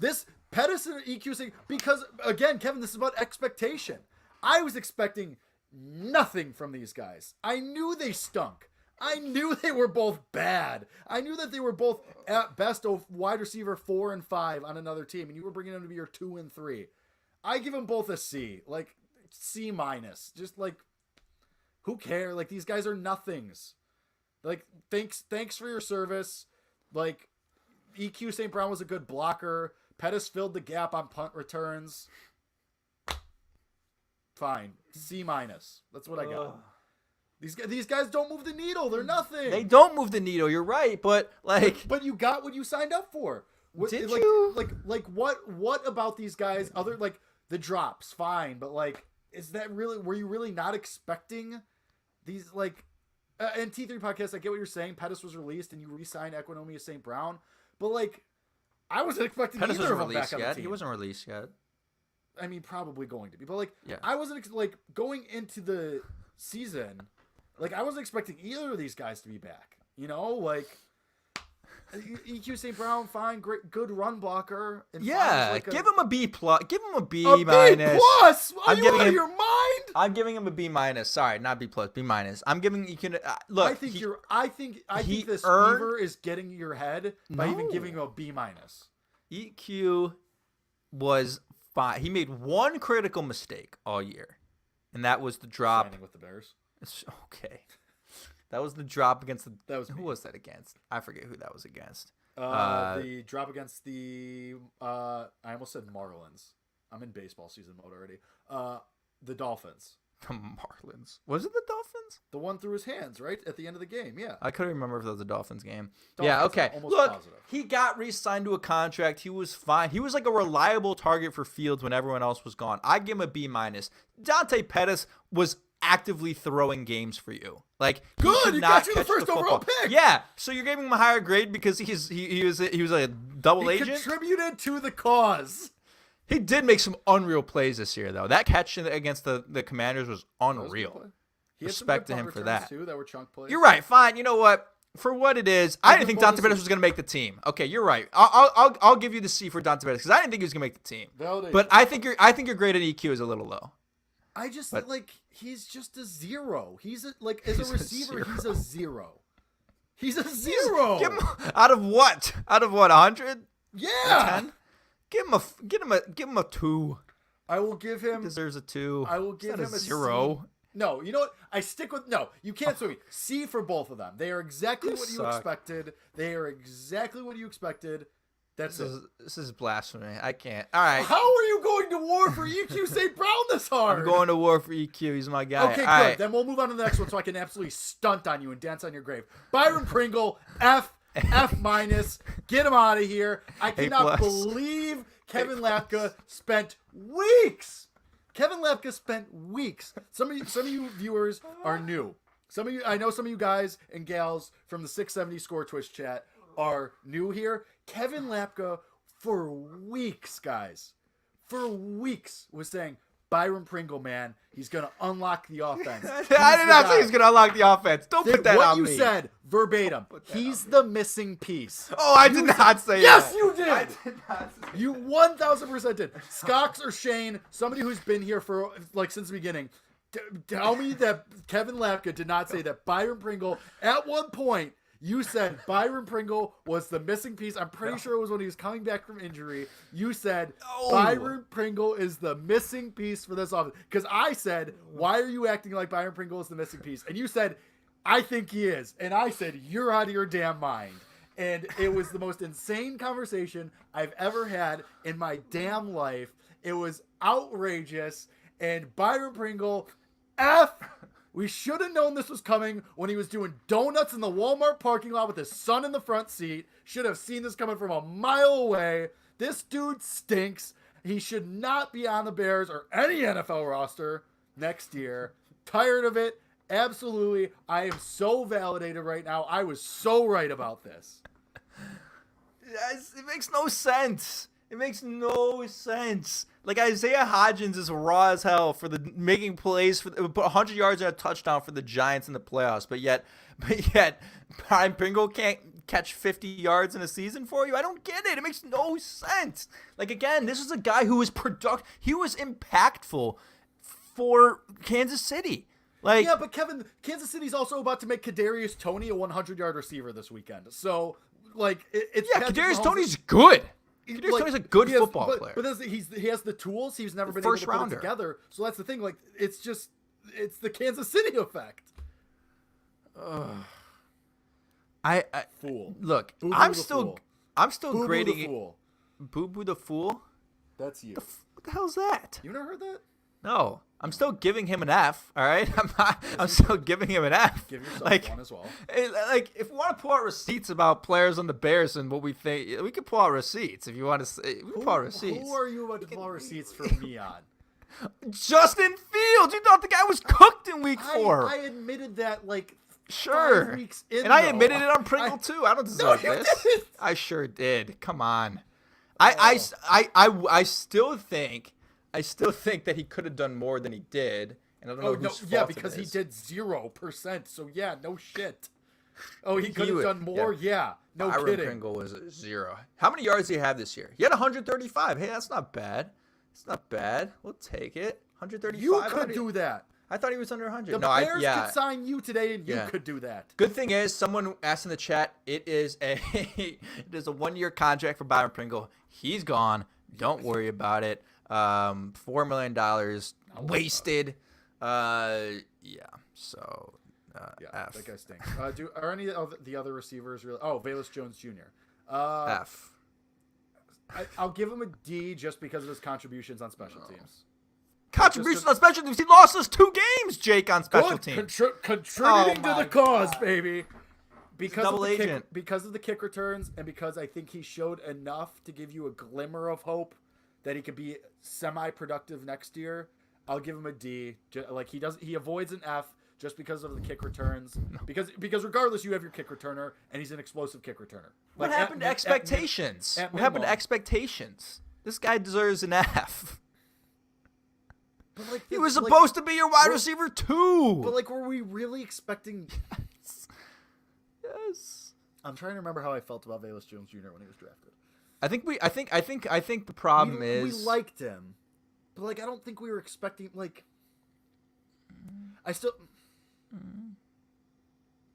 B: This Pettis and EQ, because again, Kevin, this is about expectation. I was expecting nothing from these guys. I knew they stunk. I knew they were both bad. I knew that they were both at best a wide receiver 4 and 5 on another team, and you were bringing them to be your 2 and 3. I give them both a C, C minus. Just who cares? These guys are nothings. Thanks for your service. EQ St. Brown was a good blocker. Pettis filled the gap on punt returns. Fine. C minus. That's what I got. These guys don't move the needle. They're nothing.
A: They don't move the needle. You're right, but
B: but you got what you signed up for.
A: Did you?
B: What about these guys? Other the drops, fine, but is that really? Were you really not expecting these and T3 podcast? I get what you're saying. Pettis was released, and you re-signed Equinemius St. Brown. But I wasn't expecting
A: Pettis
B: either of them
A: released
B: back on
A: yet.
B: the team.
A: He wasn't released yet.
B: I mean, probably going to be, but like,
A: Yeah.
B: I wasn't like going into the season, like I wasn't expecting either of these guys to be back. You know, like EQ St. Brown, fine, great, good run blocker. And
A: Yeah,
B: like
A: give him a B plus. Give him a B
B: a
A: minus.
B: B plus. Are
A: I'm
B: you
A: giving
B: out of
A: him-
B: your mind?
A: I'm giving him a B minus. Sorry, not B plus. B minus. I'm giving you can look.
B: I think I think
A: he
B: this
A: earned-
B: fever is getting your head by even
A: No.
B: giving him a B minus.
A: EQ was fine. He made one critical mistake all year, and that was the drop.
B: Signing with the Bears.
A: Okay, that was the drop against the.
B: That was
A: who
B: me.
A: was that against? I forget who that was against.
B: The drop against the I almost said Marlins. I'm in baseball season mode already. The Dolphins.
A: The Marlins. Was it the Dolphins?
B: The one through his hands, right? At the end of the game, yeah.
A: I couldn't remember if that was a Dolphins game.
B: Dolphins,
A: Yeah, okay.
B: I'm almost
A: Look,
B: positive.
A: he got re-signed to a contract. He was fine. He was like a reliable target for Fields when everyone else was gone. I give him a B minus. Dante Pettis was actively throwing games for you. Like he
B: Good,
A: could
B: he
A: not
B: got you the
A: catch
B: first overall
A: football.
B: pick.
A: Yeah, so you're giving him a higher grade because he was a double
B: He
A: agent.
B: contributed to the cause.
A: He did make some unreal plays this year, though. That catch against the Commanders was unreal.
B: He had some
A: Respect
B: good
A: to him
B: punt
A: for
B: returns,
A: that.
B: too, that were chunk plays.
A: You're right. Fine. You know what? For what it is, I didn't think Dante Pettis was going to make the team. Okay, you're right. I'll give you the C for Dante Pettis because I didn't think he was going to make the team.
B: Validation.
A: But I think your grade at EQ is a little low.
B: I just
A: but-
B: like he's just a zero. He's a, like as a receiver, he's a zero. He's a zero.
A: Give him out of what? Out of what? 100?
B: Yeah.
A: 10? Give him a 2.
B: I will give
A: He
B: him.
A: deserves a 2.
B: I will
A: It's
B: give
A: not
B: him a
A: 0.
B: C. No, you know what? I stick with no. You can't sue me. C for both of them. They are exactly
A: You
B: what you
A: suck.
B: expected. They are exactly what you expected. That's it.
A: This is blasphemy. I can't. All right.
B: How are you going to war for EQ St. Brown this hard?
A: I'm going to war for EQ. He's my guy.
B: Okay, good.
A: All right.
B: Then we'll move on to the next one so I can absolutely stunt on you and dance on your grave. Byron Pringle, F minus. Get him out of here. I cannot believe Kevin Lapka spent weeks. Kevin Lapka spent weeks. Some of you viewers are new. I know some of you guys and gals from the 670 Score Twitch chat are new here. Kevin Lapka for weeks, guys, for weeks was saying, Byron Pringle, man, he's going to unlock the offense.
A: I did not say he's going to unlock the offense. Don't put that
B: what
A: on
B: you
A: me.
B: said verbatim. He's the missing piece.
A: Oh, I did not say
B: Yes,
A: that.
B: you did.
A: I did not say
B: You 1,000% did. Scocks or Shane, somebody who's been here for like since the beginning, tell me that Kevin Lapka did not say that Byron Pringle at one point. You said Byron Pringle was the missing piece. I'm pretty sure it was when he was coming back from injury. You said
A: No.
B: Byron Pringle is the missing piece for this offense. Because I said, why are you acting like Byron Pringle is the missing piece? And you said, I think he is. And I said, you're out of your damn mind. And it was the most insane conversation I've ever had in my damn life. It was outrageous. And Byron Pringle, F. We should have known this was coming when he was doing donuts in the Walmart parking lot with his son in the front seat. Should have seen this coming from a mile away. This dude stinks. He should not be on the Bears or any NFL roster next year. Tired of it. Absolutely. I am so validated right now. I was so right about this.
A: It makes no sense. It makes no sense. Like Isaiah Hodgins is raw as hell for the making plays for put 100 yards and a touchdown for the Giants in the playoffs, but yet Brian Pringle can't catch 50 yards in a season for you. I don't get it. It makes no sense. Like again, this is a guy who was he was impactful for Kansas City. Like
B: yeah, but Kevin, Kansas City's also about to make Kadarius Toney a 100-yard receiver this weekend. So like it's
A: Kadarius Toney's good. Kadarius
B: like,
A: Toney's a good football player.
B: But he has the tools. He's never been
A: First
B: able to put
A: rounder.
B: it together. So that's the thing. Like it's the Kansas City effect.
A: I
B: Fool.
A: look.
B: Boo-boo
A: I'm
B: the
A: still
B: fool.
A: I'm grading
B: the fool.
A: Boo Boo the Fool.
B: That's you.
A: What the hell's that?
B: You never heard that?
A: No, I'm still giving him an F. All right, I'm still giving him an F.
B: Give yourself
A: like,
B: one as well.
A: Like if we want to pull out receipts about players on the Bears and what we think, we can pull out receipts. If you want to, say, we can pull out receipts.
B: Who are you about to pull receipts for me on?
A: Justin Fields. You thought the guy was cooked in week 4.
B: I admitted that like
A: Sure.
B: 5 weeks in,
A: and I
B: though.
A: admitted it on Pringle too. I don't deserve
B: you
A: this.
B: didn't.
A: I sure did. Come on. I still think I still think that he could have done more than he did, and I don't know
B: Oh no,
A: whose
B: yeah,
A: fault
B: because
A: it
B: he
A: is.
B: did 0%. So yeah, no shit. Oh, he could have
A: would-
B: done more. Yeah, no
A: Byron
B: kidding.
A: Pringle was a 0. How many yards did he have this year? He had 135. Hey, that's not bad. It's not bad. We'll take it. 135.
B: You could do that.
A: I thought he was under 100.
B: The
A: No,
B: Bears
A: yeah.
B: could sign you today, and you
A: Yeah.
B: could do that.
A: Good thing is, someone asked in the chat, it is a 1-year contract for Byron Pringle. He's gone. Don't worry about it. $4 million wasted. Yeah. So
B: Yeah,
A: F.
B: that guy stinks. Are any of the other receivers really? Oh, Velus Jones Jr.
A: F.
B: I'll give him a D just because of his contributions on special teams.
A: Contribution on special teams. He lost us 2 games, Jake, on special
B: Good.
A: teams.
B: Contributing to
A: Oh
B: the
A: my
B: cause,
A: God.
B: baby. Because of,
A: double
B: the
A: agent.
B: because of the kick returns, and because I think he showed enough to give you a glimmer of hope that he could be semi-productive next year, I'll give him a D. Like he avoids an F just because of the kick returns. Because regardless, you have your kick returner, and he's an explosive kick returner.
A: What
B: Like,
A: happened to expectations?
B: at
A: What happened to
B: minimum.
A: expectations? This guy deserves an F.
B: But like,
A: He was
B: like-
A: supposed to be your wide
B: we're-
A: receiver too.
B: But like, were we really expecting?
A: Yes.
B: I'm trying to remember how I felt about Velus Jones Jr. when he was drafted.
A: I think the problem
B: we
A: is
B: liked him, but like I don't think we were expecting like. I still.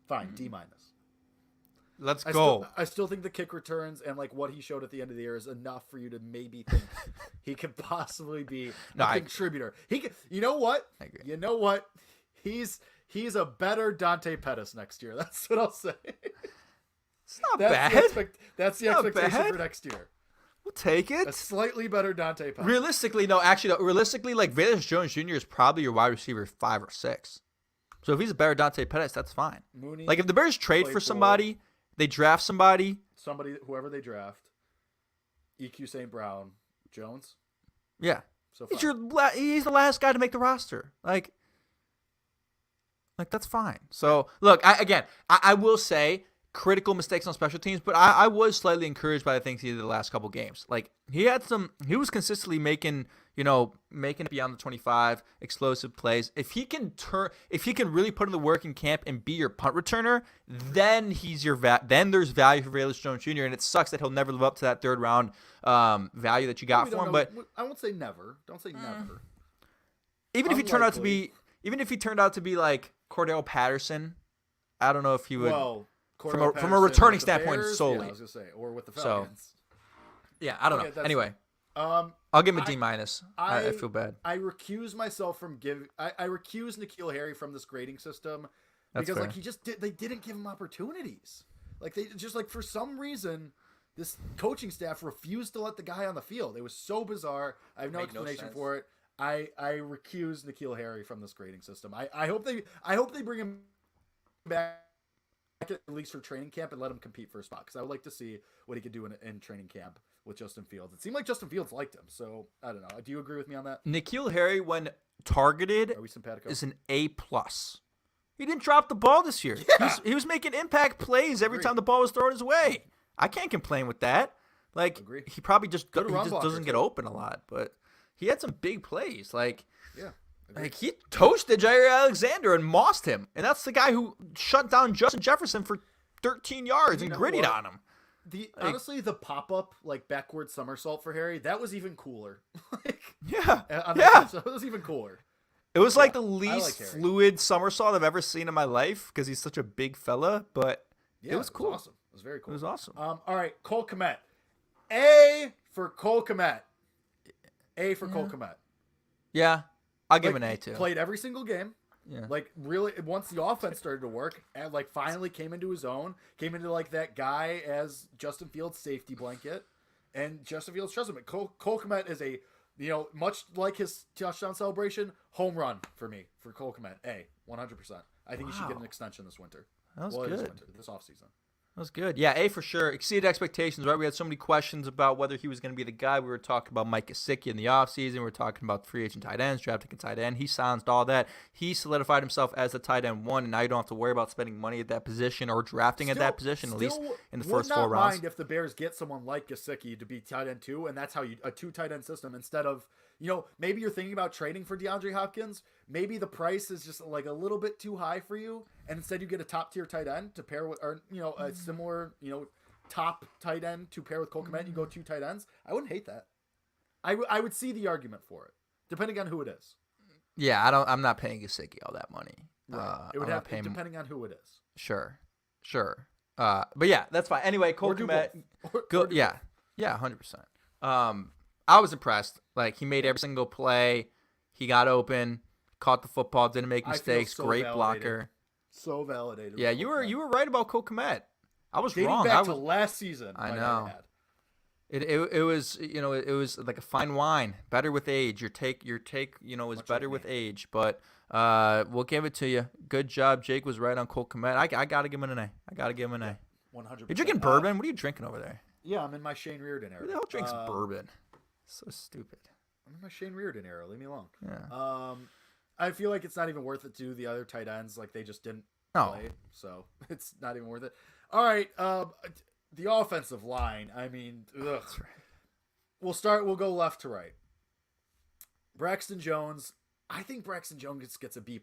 B: Fine, D minus.
A: let's
B: I
A: go.
B: I still think the kick returns and like what he showed at the end of the year is enough for you to maybe think he could possibly be
A: No,
B: a
A: I
B: contributor. He could, you know what?
A: I agree.
B: You know what? He's a better Dante Pettis next year. That's what I'll say.
A: It's not
B: That's
A: bad.
B: That's the
A: Not
B: expectation
A: bad.
B: for next year.
A: We'll take
B: A
A: it.
B: slightly better Dante Pettis.
A: Realistically, no. Actually, no, realistically, like Velus Jones Jr. is probably your wide receiver 5 or 6. So if he's a better Dante Pettis, that's fine.
B: Mooney,
A: Like if the Bears trade for
B: Claypool.
A: somebody, they draft somebody.
B: somebody, whoever they draft, EQ St. Brown, Jones.
A: Yeah,
B: So
A: he's
B: fine.
A: he's the last guy to make the roster. Like that's fine. So look, I will say critical mistakes on special teams, but I was slightly encouraged by the things he did the last couple games. Like he was consistently making it beyond the 25, explosive plays. If he can really put in the work in camp and be your punt returner, then then there's value for Velus Jones Jr. And it sucks that he'll never live up to that 3rd round value that you got
B: We
A: for
B: don't
A: him.
B: know.
A: But
B: I won't say never. Don't say never.
A: even if he turned out to
B: Unlikely.
A: be, like Cordell Patterson, I don't know if he would.
B: Well,
A: from
B: Cordell
A: a
B: Patterson
A: returning
B: with the
A: standpoint
B: Bears?
A: solely.
B: Yeah, I was gonna say, or with the
A: So,
B: Falcons.
A: Yeah, I don't
B: Okay,
A: know.
B: that's
A: Anyway,
B: Fine.
A: I'll give him a
B: I-
A: D minus. I feel bad.
B: I recuse myself from I recuse N'Keal Harry from this grading system
A: That's
B: because
A: fair.
B: like they didn't give him opportunities. Like they just like for some reason this coaching staff refused to let the guy on the field. It was so bizarre. I have no
A: Made no
B: explanation
A: sense.
B: for it. I recuse N'Keal Harry from this grading system. I hope they bring him back at least for training camp and let him compete for a spot because I would like to see what he could do in training camp with Justin Fields. It seemed like Justin Fields liked him, so I don't know. Do you agree with me on that?
A: N'Keal Harry, when targeted,
B: Are we simpatico?
A: is an A+. He didn't drop the ball this year.
B: Yeah.
A: He was making impact plays every
B: Agree.
A: time the ball was thrown his way. I can't complain with that. Like
B: Agree.
A: he probably just
B: Good run blocker,
A: doesn't get
B: too.
A: open a lot, but he had some big plays. Like
B: Yeah. Agree.
A: Like he toasted Jair Alexander and mossed him, and that's the guy who shut down Justin Jefferson for 13 yards and
B: know
A: grittied
B: what?
A: on him.
B: Honestly, the pop up like backward somersault for Harry, that was even cooler. Like
A: Yeah,
B: on the
A: yeah.
B: so it was even cooler.
A: It was like the
B: like
A: least
B: Harry.
A: fluid somersault I've ever seen in my life because he's such a big fella. But
B: Yeah,
A: it was cool.
B: Awesome. It was very
A: It
B: cool.
A: was awesome.
B: All right, Cole Kmet. A for Cole Kmet. A for Cole Kmet.
A: Yeah, I'll give
B: Like,
A: an A too.
B: Played every single game.
A: Yeah.
B: Like really, once the offense started to work, and like finally came into his own, came into like that guy as Justin Fields' safety blanket, and Justin Fields trusted him. Cole Kmet is a, much like his touchdown celebration, home run for me for Cole Kmet. A 100%. I think he should get
A: Wow.
B: an extension this winter.
A: That was
B: This
A: good.
B: winter, this offseason.
A: That was good. Yeah, A for sure. Exceeded expectations, right? We had so many questions about whether he was going to be the guy. We were talking about Mike Gesicki in the offseason. We were talking about free agent tight ends, drafting a tight end. He silenced all that. He solidified himself as the tight end one, and now you don't have to worry about spending money at that position or drafting at that position, at least in the first 4 rounds.
B: Would not mind if the Bears get someone like Gesicki to be tight end 2, and that's how a 2 tight end system instead of, maybe you're thinking about trading for DeAndre Hopkins. Maybe the price is just like a little bit too high for you, and instead you get a top tier tight end to pair with, or a similar, top tight end to pair with Cole Kmet. You go 2 tight ends. I wouldn't hate that. I would see the argument for it, depending on who it is.
A: Yeah, I'm not paying Gesicki all that money.
B: Right. It would have depending on who it is.
A: Sure. But yeah, that's fine. Anyway, Cole Kmet, yeah, 100%. I was impressed. Like, he made every single play. He got open. Caught the football, didn't make mistakes. Great blocker.
B: So validated.
A: Yeah, you were right about Cole Kmet. I was
B: Dating
A: wrong.
B: Back to last season.
A: I know. It was it was like a fine wine. Better with age. Your take is better with age. But we'll give it to you. Good job. Jake was right on Cole Kmet. I gotta give him an A. 100%. You're drinking bourbon. What are you drinking over there?
B: Yeah, I'm in my Shane Reardon era.
A: Who the hell drinks bourbon? So stupid.
B: I'm in my Shane Reardon era. Leave me alone.
A: Yeah.
B: I feel like it's not even worth it to the other tight ends. Like, they just didn't play, so it's not even worth it. All right, the offensive line. I mean,
A: that's right.
B: We'll go left to right. Braxton Jones. I think Braxton Jones gets a B+.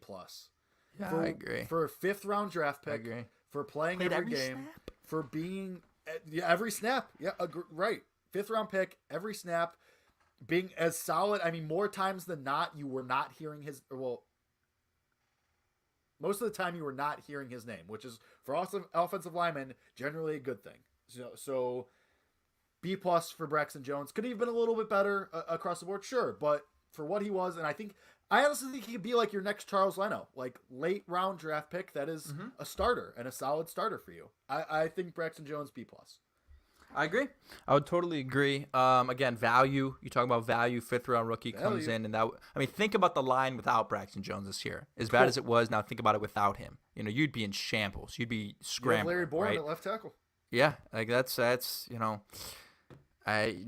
A: Yeah, I agree.
B: For a 5th round draft pick. I agree. For playing every game. Snap? For being every snap. Yeah, right. 5th round pick, every snap. Being as solid, I mean, more times than not, you were not hearing most of the time you were not hearing his name, which is, for offensive linemen, generally a good thing. So B+ for Braxton Jones. Could he have been a little bit better across the board? Sure, but for what he was, and I honestly think he could be like your next Charles Leno, like late round draft pick that is a starter and a solid starter for you. I think Braxton Jones B+.
A: I agree. I would totally agree. Again, value. You talk about value. 5th round rookie comes in, and think about the line without Braxton Jones this year. As bad as it was, now think about it without him. You'd be in shambles. You'd be scrambling.
B: Larry Bourne
A: right?
B: at left tackle.
A: Yeah, like that's I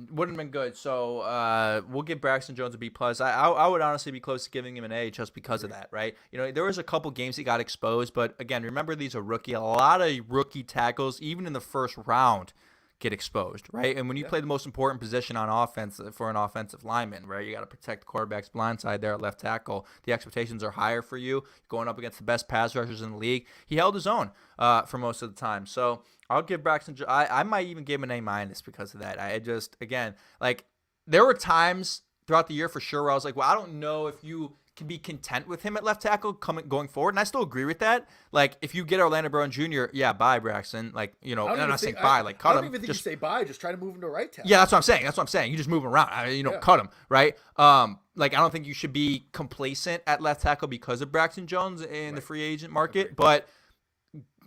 A: wouldn't have been good. So we'll give Braxton Jones a B+. I would honestly be close to giving him an A just because of that, right? There was a couple games he got exposed, but again, remember these are rookie. A lot of rookie tackles, even in the first round, get exposed, right? And when you play the most important position on offense for an offensive lineman, right, you got to protect the quarterback's blind side there at left tackle. The expectations are higher for you, going up against the best pass rushers in the league. He held his own for most of the time. So I'll give Braxton. I might even give him an A- because of that. I just, again, like, there were times throughout the year for sure where I was like, well, I don't know if you can be content with him at left tackle going forward, and I still agree with that. Like, if you get Orlando Brown Jr., yeah, bye, Braxton. Like, I'm not saying bye, like, cut him.
B: I don't even think you say bye. Just try to move him to right tackle.
A: Yeah, that's what I'm saying. You just move him around. Cut him, right? Like, I don't think you should be complacent at left tackle because of Braxton Jones in the free agent market, but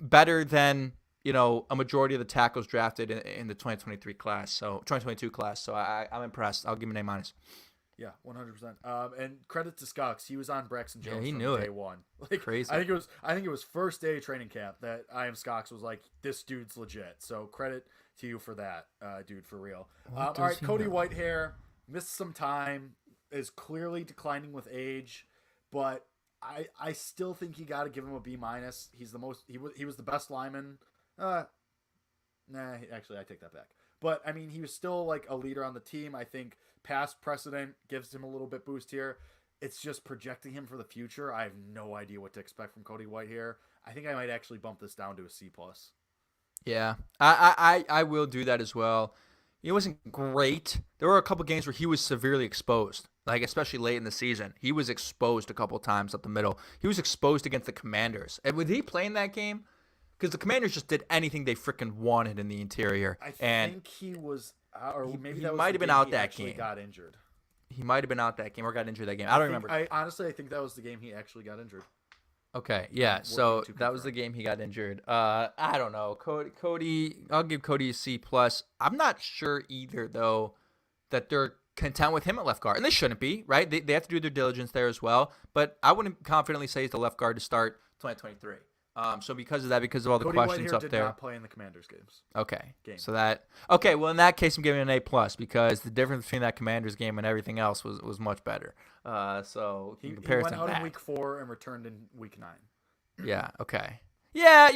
A: better than a majority of the tackles drafted in the 2022 class. So I'm impressed. I'll give him an A-.
B: Yeah, 100%. And credit to Skux, he was on Braxton Jones
A: from
B: day one. Like,
A: crazy.
B: I think it was first day of training camp that I Am Skux was like, this dude's legit. So credit to you for that, dude, for real. All right, Cody Whitehair missed some time, is clearly declining with age, but I still think you got to give him a B-. He's he was the best lineman. Actually, I take that back. But I mean, he was still like a leader on the team. I think past precedent gives him a little bit boost here. It's just projecting him for the future. I have no idea what to expect from Cody Whitehair. I think I might actually bump this down to a C+.
A: Yeah, I will do that as well. It wasn't great. There were a couple games where he was severely exposed, like especially late in the season. He was exposed a couple times up the middle. He was exposed against the Commanders. And would he play in that game? Because the Commanders just did anything they freaking wanted in the interior.
B: I think he was, or maybe
A: he
B: that was
A: might have been out that game.
B: Got injured.
A: He might have been out that game or got injured that game. I don't remember.
B: I think that was the game he actually got injured.
A: Okay, yeah. So that was the game he got injured. I don't know, Cody. I'll give Cody a C+. I'm not sure either though that they're content with him at left guard, and they shouldn't be, right? They have to do their diligence there as well. But I wouldn't confidently say he's the left guard to start 2023. So because of that, because of all the
B: Cody
A: questions
B: Whitehair
A: up
B: did
A: there.
B: not play in the Commanders games.
A: Okay.
B: Game.
A: So that okay. Well, in that case, I'm giving it an A+ because the difference between that Commanders game and everything else was much better. So in
B: He
A: comparison,
B: went out
A: to
B: in
A: that.
B: week 4 and returned in week 9.
A: Yeah. Okay. Yeah,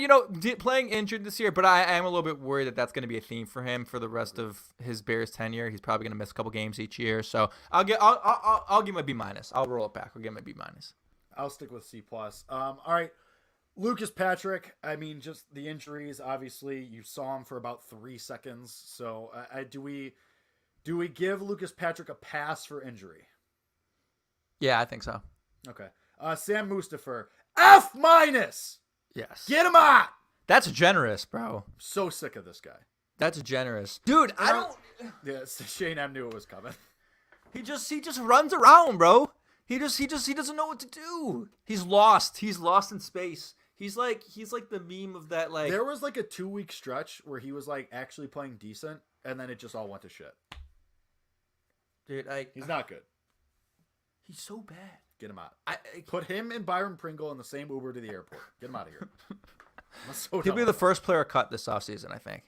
A: playing injured this year, but I am a little bit worried that that's going to be a theme for him for the rest of his Bears tenure. He's probably going to miss a couple games each year, so I'll give him a B-. I'll roll it back. I'll give him a B-.
B: I'll stick with C+. All right, Lucas Patrick. I mean, just the injuries. Obviously, you saw him for about 3 seconds. So, do we give Lucas Patrick a pass for injury?
A: Yeah, I think so.
B: Okay. Sam Mustipher, F-.
A: Yes.
B: Get him out.
A: That's generous, bro.
B: I'm so sick of this guy.
A: That's generous, dude. I don't.
B: Yeah, Shane M knew it was coming.
A: He just runs around, bro. He doesn't know what to do. He's lost. He's lost in space. He's like the meme of that like.
B: There was like a 2-week stretch where he was like actually playing decent, and then it just all went to shit.
A: Dude,
B: he's not good.
A: He's so bad.
B: Get him out. Put him and Byron Pringle in the same Uber to the airport. Get him out of here.
A: He'll be the first player cut this offseason, I think.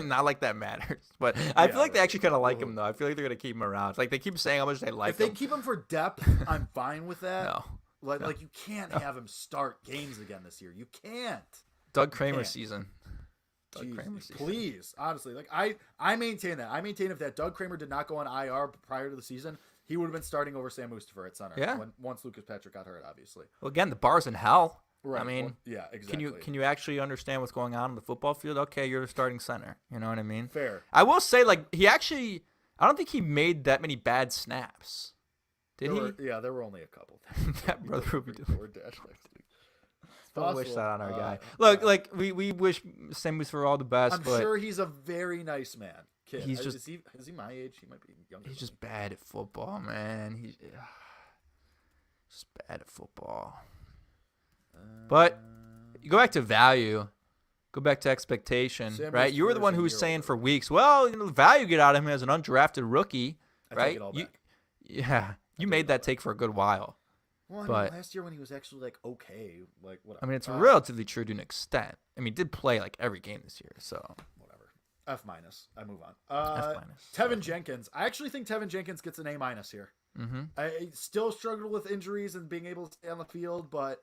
A: Not like that matters, but I feel like they actually kind of like him though. I feel like they're gonna keep him around. Like they keep saying how much they like him.
B: If they keep him for depth, I'm fine with that.
A: No.
B: Like you can't have him start games again this year. You can't.
A: Doug Kramer season.
B: Please, honestly, like I maintain that. I maintain if that Doug Kramer did not go on IR prior to the season, he would have been starting over Sam Mustipher at center.
A: Yeah.
B: Once Lucas Patrick got hurt, obviously.
A: Well, again, the bar's in hell.
B: Right.
A: I mean,
B: well, yeah, exactly.
A: Can you actually understand what's going on the football field? Okay, you're the starting center. You know what I mean?
B: Fair.
A: I will say, like, I don't think he made that many bad snaps. Did he?
B: Yeah, there were only a couple.
A: That brother would be doing.
B: Don't
A: wish that on our guy. Look, like we wish Sam for all the best.
B: I'm
A: but
B: sure he's a very nice man. Kid.
A: He's just
B: is he my age? He might be younger.
A: He's just bad at football, man. He's just bad at football. But you go back to value, go back to expectation, right? You were the one who was saying for weeks, well, the value you get out of him as an undrafted rookie, right? You made that take for a good while.
B: Well, I mean, last year when he was actually like okay, like whatever.
A: I mean, it's relatively true to an extent. I mean, he did play like every game this year, so
B: whatever. F-. I move on.
A: F-.
B: Tevin Jenkins. I actually think Tevin Jenkins gets an A- here.
A: Mm-hmm.
B: I still struggled with injuries and being able to stay on the field, but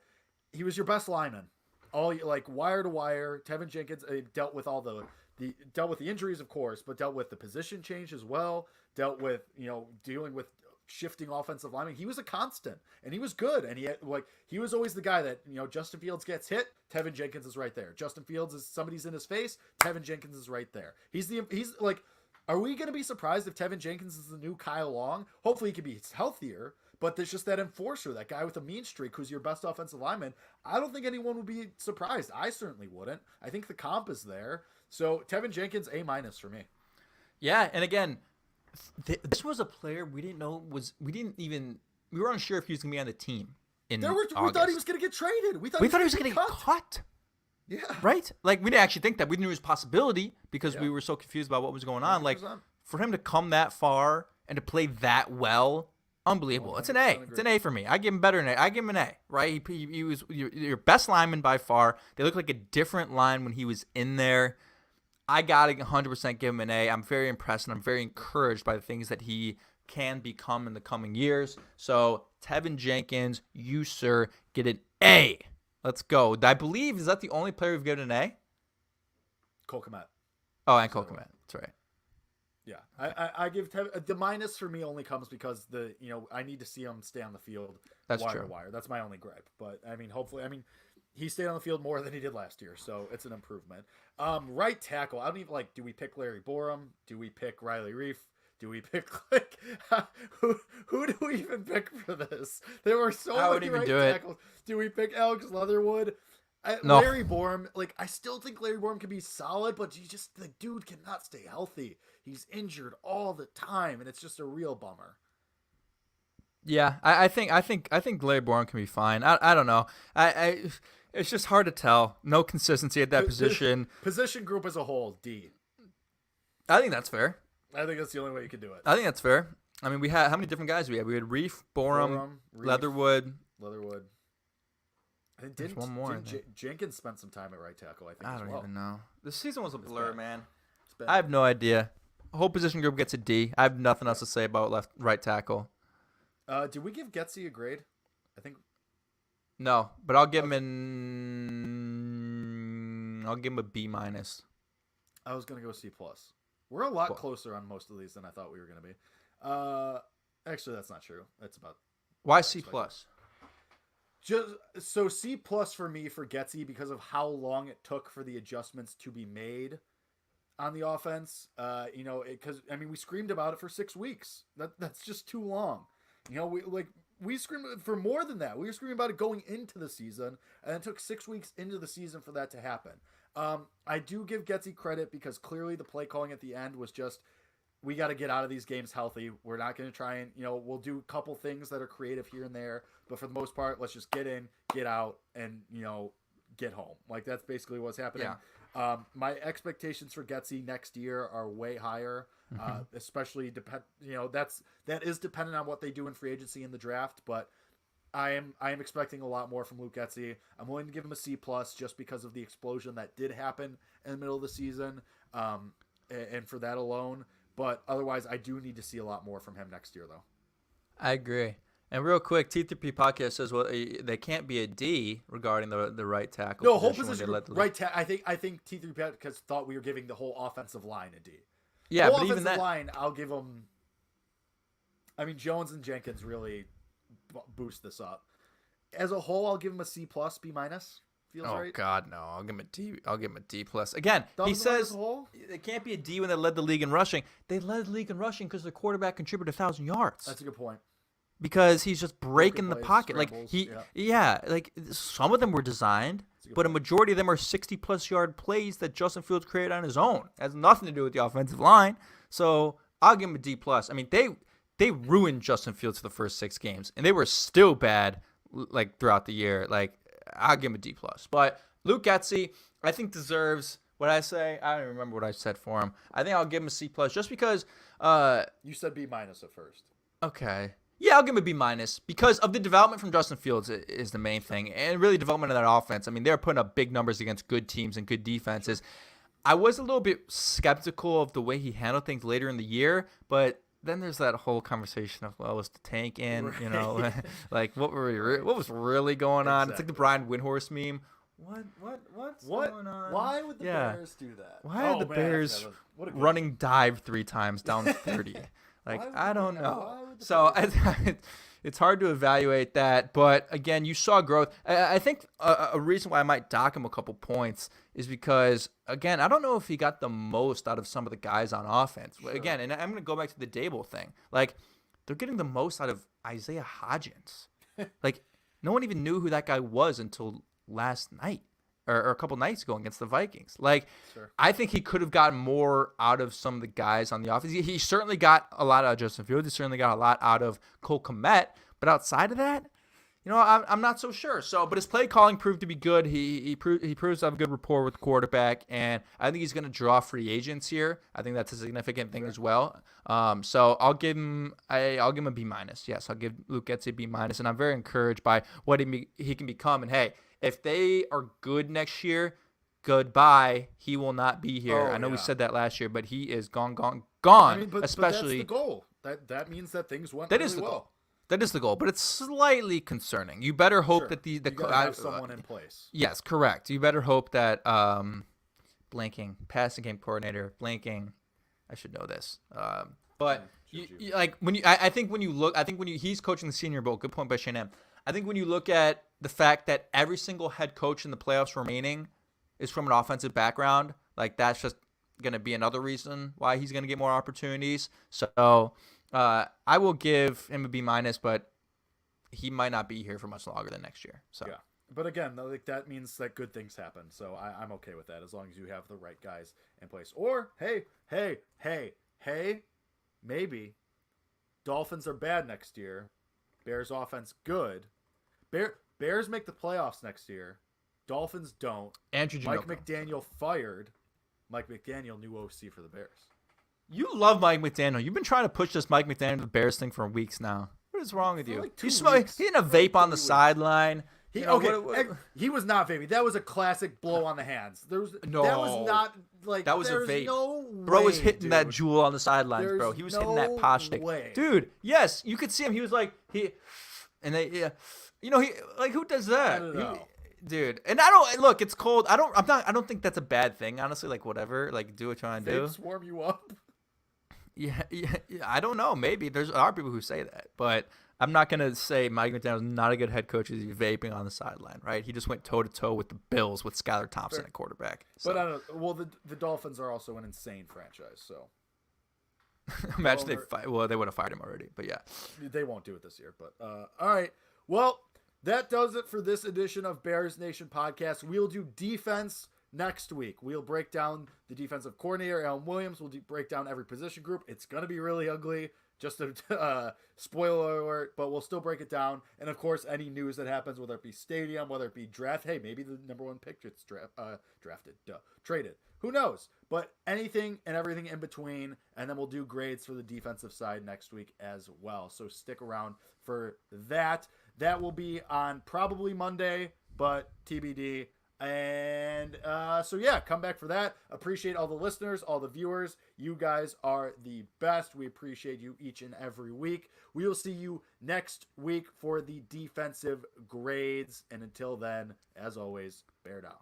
B: he was your best lineman. All like wire to wire. Tevin Jenkins dealt with all dealt with the injuries, of course, but dealt with the position change as well. Dealt with dealing with shifting offensive linemen. He was a constant, and he was good. And he was always the guy that Justin Fields gets hit, Tevin Jenkins is right there. Justin Fields is somebody's in his face, Tevin Jenkins is right there. He's like, are we going to be surprised if Tevin Jenkins is the new Kyle Long? Hopefully he can be healthier, but there's just that enforcer, that guy with a mean streak who's your best offensive lineman. I don't think anyone would be surprised. I certainly wouldn't. I think the comp is there. So Tevin Jenkins, A- for me.
A: Yeah, and again, this was a player we didn't know we were unsure if he was going to be on the team in August.
B: We thought he was going to get traded. We thought he was going to get
A: cut.
B: Yeah.
A: Right? Like, we didn't actually think that. We knew it was a possibility because we were so confused about what was going on. 100%. Like, for him to come that far and to play that well, unbelievable. It's an A. It's an A for me. I give him better than A. I give him an A, right? He was your best lineman by far. They look like a different line when he was in there. I got to 100% give him an A. I'm very impressed, and I'm very encouraged by the things that he can become in the coming years. So, Tevin Jenkins, you, sir, get an A. Let's go. I believe, is that the only player we've given an A?
B: Cole Kmet.
A: Oh, and Cole Kmet. That's right.
B: Yeah. I give Tevin, the minus for me only comes because I need to see him stay on the field.
A: That's
B: wire
A: true.
B: To wire. That's my only gripe. But, I mean, hopefully, he stayed on the field more than he did last year, so it's an improvement. Right tackle. I don't even do we pick Larry Borum? Do we pick Riley Reif? Do we pick who do we even pick for this? There were so many right tackles. Do we pick Alex Leatherwood?
A: No.
B: Larry Borum, I still think Larry Borum can be solid, but the dude cannot stay healthy. He's injured all the time, and it's just a real bummer.
A: Yeah, I think Larry Borum can be fine. I don't know. It's just hard to tell. No consistency at that position.
B: Position group as a whole, D.
A: I think that's fair.
B: I think that's the only way you can do it.
A: I think that's fair. I mean, we had how many different guys we had? We had Reif, Borum, Reif, Leatherwood.
B: I And
A: There's one more.
B: Jenkins spent some time at right tackle, I think,
A: I
B: as
A: don't
B: well.
A: even know. The season was a blur, man.
B: It's bad.
A: I have no idea. Whole position group gets a D. I have nothing else to say about right tackle.
B: Did we give Getsy a grade? I think
A: No, but I'll give him I'll give him a B minus.
B: I was gonna go C plus. We're a lot closer on most of these than I thought we were gonna be. Actually, that's not true. That's about
A: Why C plus?
B: Just so C plus for me for Getsy because of how long it took for the adjustments to be made on the offense. Because we screamed about it for 6 weeks. That's just too long. We screamed for more than that. We were screaming about it going into the season, and it took 6 weeks into the season for that to happen. I do give Getsy credit because clearly the play calling at the end was just, we got to get out of these games healthy. We're not going to try and, we'll do a couple things that are creative here and there, but for the most part, let's just get in, get out, and, get home. Like, that's basically what's happening.
A: Yeah.
B: My expectations for Getsy next year are way higher, especially that is dependent on what they do in free agency in the draft, but I am expecting a lot more from Luke Getsy. I'm willing to give him a C plus just because of the explosion that did happen in the middle of the season, and for that alone. But otherwise, I do need to see a lot more from him next year, though.
A: I agree. And real quick, T3P Podcast says, well, they can't be a D regarding the right tackle.
B: No, whole position right tackle. I think T3P Podcast thought we were giving the whole offensive line a D.
A: Yeah,
B: whole
A: but even that
B: line, I'll give them. Jones and Jenkins really boost this up. As a whole, I'll give him a C plus, B minus. Feels right.
A: Oh God, no! I'll give him a D. I'll give him a D plus. Again, he
B: Doesn't
A: says it can't be a D when they led the league in rushing. They led the league in rushing because their quarterback contributed 1,000 yards.
B: That's a good point.
A: Because he's just breaking the pocket.
B: Scrambles,
A: like some of them were designed, but a majority of them are 60-plus yard plays that Justin Fields created on his own. It has nothing to do with the offensive line. So I'll give him a D plus. They ruined Justin Fields for the first 6 games, and they were still bad throughout the year. I'll give him a D plus. But Luke Getsy, I think, deserves what I say. I don't even remember what I said for him. I think I'll give him a C plus just because.
B: You said B minus at first.
A: Okay. Yeah, I'll give him a B minus because of the development from Justin Fields is the main thing, and really development of that offense. They're putting up big numbers against good teams and good defenses. I was a little bit skeptical of the way he handled things later in the year, but then there's that whole conversation of, was the tank in, what was really going on? Exactly. It's like the Brian Windhorst meme. What's going on?
B: Why would the Bears do that?
A: Why are the Bears running dive 3 times down 30? I don't know. So it's hard to evaluate that. But, again, you saw growth. I think a reason why I might dock him a couple points is because, again, I don't know if he got the most out of some of the guys on offense. Sure. Again, and I'm going to go back to the Dable thing. They're getting the most out of Isaiah Hodgins. No one even knew who that guy was until last night. Or a couple nights ago against the Vikings.
B: Sure.
A: I think he could have gotten more out of some of the guys on the offense. He certainly got a lot out of Justin Fields. He certainly got a lot out of Cole Kmet. But outside of that, I'm not so sure. But his play calling proved to be good. He proves to have a good rapport with the quarterback, and I think he's going to draw free agents here. I think that's a significant thing as well. So I'll give him a B minus. Yes, I'll give Luke Getsy a B minus, and I'm very encouraged by what he can become. And hey, if they are good next year, goodbye. He will not be here. I know we said that last year, but he is gone. Especially,
B: but that's the goal. That means that things went
A: that
B: really
A: is the
B: well.
A: goal. That is the goal, but it's slightly concerning. You better hope that
B: you gotta have someone in place.
A: Yes, correct. You better hope that blanking passing game coordinator blanking. I should know this. But I think when he's coaching the Senior Bowl. Good point by Shane M. I think when you look at the fact that every single head coach in the playoffs remaining is from an offensive background, that's just going to be another reason why he's going to get more opportunities. So I will give him a B minus, but he might not be here for much longer than next year. So
B: yeah, but again, that means that good things happen. So I'm okay with that as long as you have the right guys in place. Or hey, maybe Dolphins are bad next year. Bears offense good. Bears make the playoffs next year. Dolphins don't.
A: Andrew
B: Mike McDaniel fired. Mike McDaniel, new OC for the Bears.
A: You love Mike McDaniel. You've been trying to push this Mike McDaniel to the Bears thing for weeks now. What is wrong with you? He's in a vape on the sideline.
B: He was not vaping. That was a classic blow on the hands. That was not like
A: that was a vape.
B: No
A: bro
B: way,
A: was hitting
B: dude.
A: that jewel on the sidelines, bro.
B: There's
A: He was hitting that posh stick,
B: way.
A: dude. Yes, you could see him. He was like you know, he like who does that?
B: I don't know.
A: Dude, and I don't look. It's cold. I don't think that's a bad thing. Honestly, like whatever. Like do what you want to do.
B: Vapes warm you up.
A: Yeah. I don't know. Maybe there are people who say that, but I'm not gonna say Mike McDaniel's not a good head coach. He's vaping on the sideline, right? He just went toe to toe with the Bills with Skylar Thompson at quarterback. So.
B: But I don't know. Well, the Dolphins are also an insane franchise, so
A: imagine they would have fired him already. But yeah,
B: they won't do it this year. But all right. Well, that does it for this edition of Bears Nation podcast. We'll do defense next week. We'll break down the defensive coordinator, Alan Williams. We'll break down every position group. It's going to be really ugly. Just a spoiler alert, but we'll still break it down. And, of course, any news that happens, whether it be stadium, whether it be draft. Hey, maybe the number one pick gets traded. Who knows? But anything and everything in between. And then we'll do grades for the defensive side next week as well. So stick around for that. That will be on probably Monday, but TBD. And so, yeah, come back for that. Appreciate all the listeners, all the viewers. You guys are the best. We appreciate you each and every week. We will see you next week for the defensive grades. And until then, as always, bear down.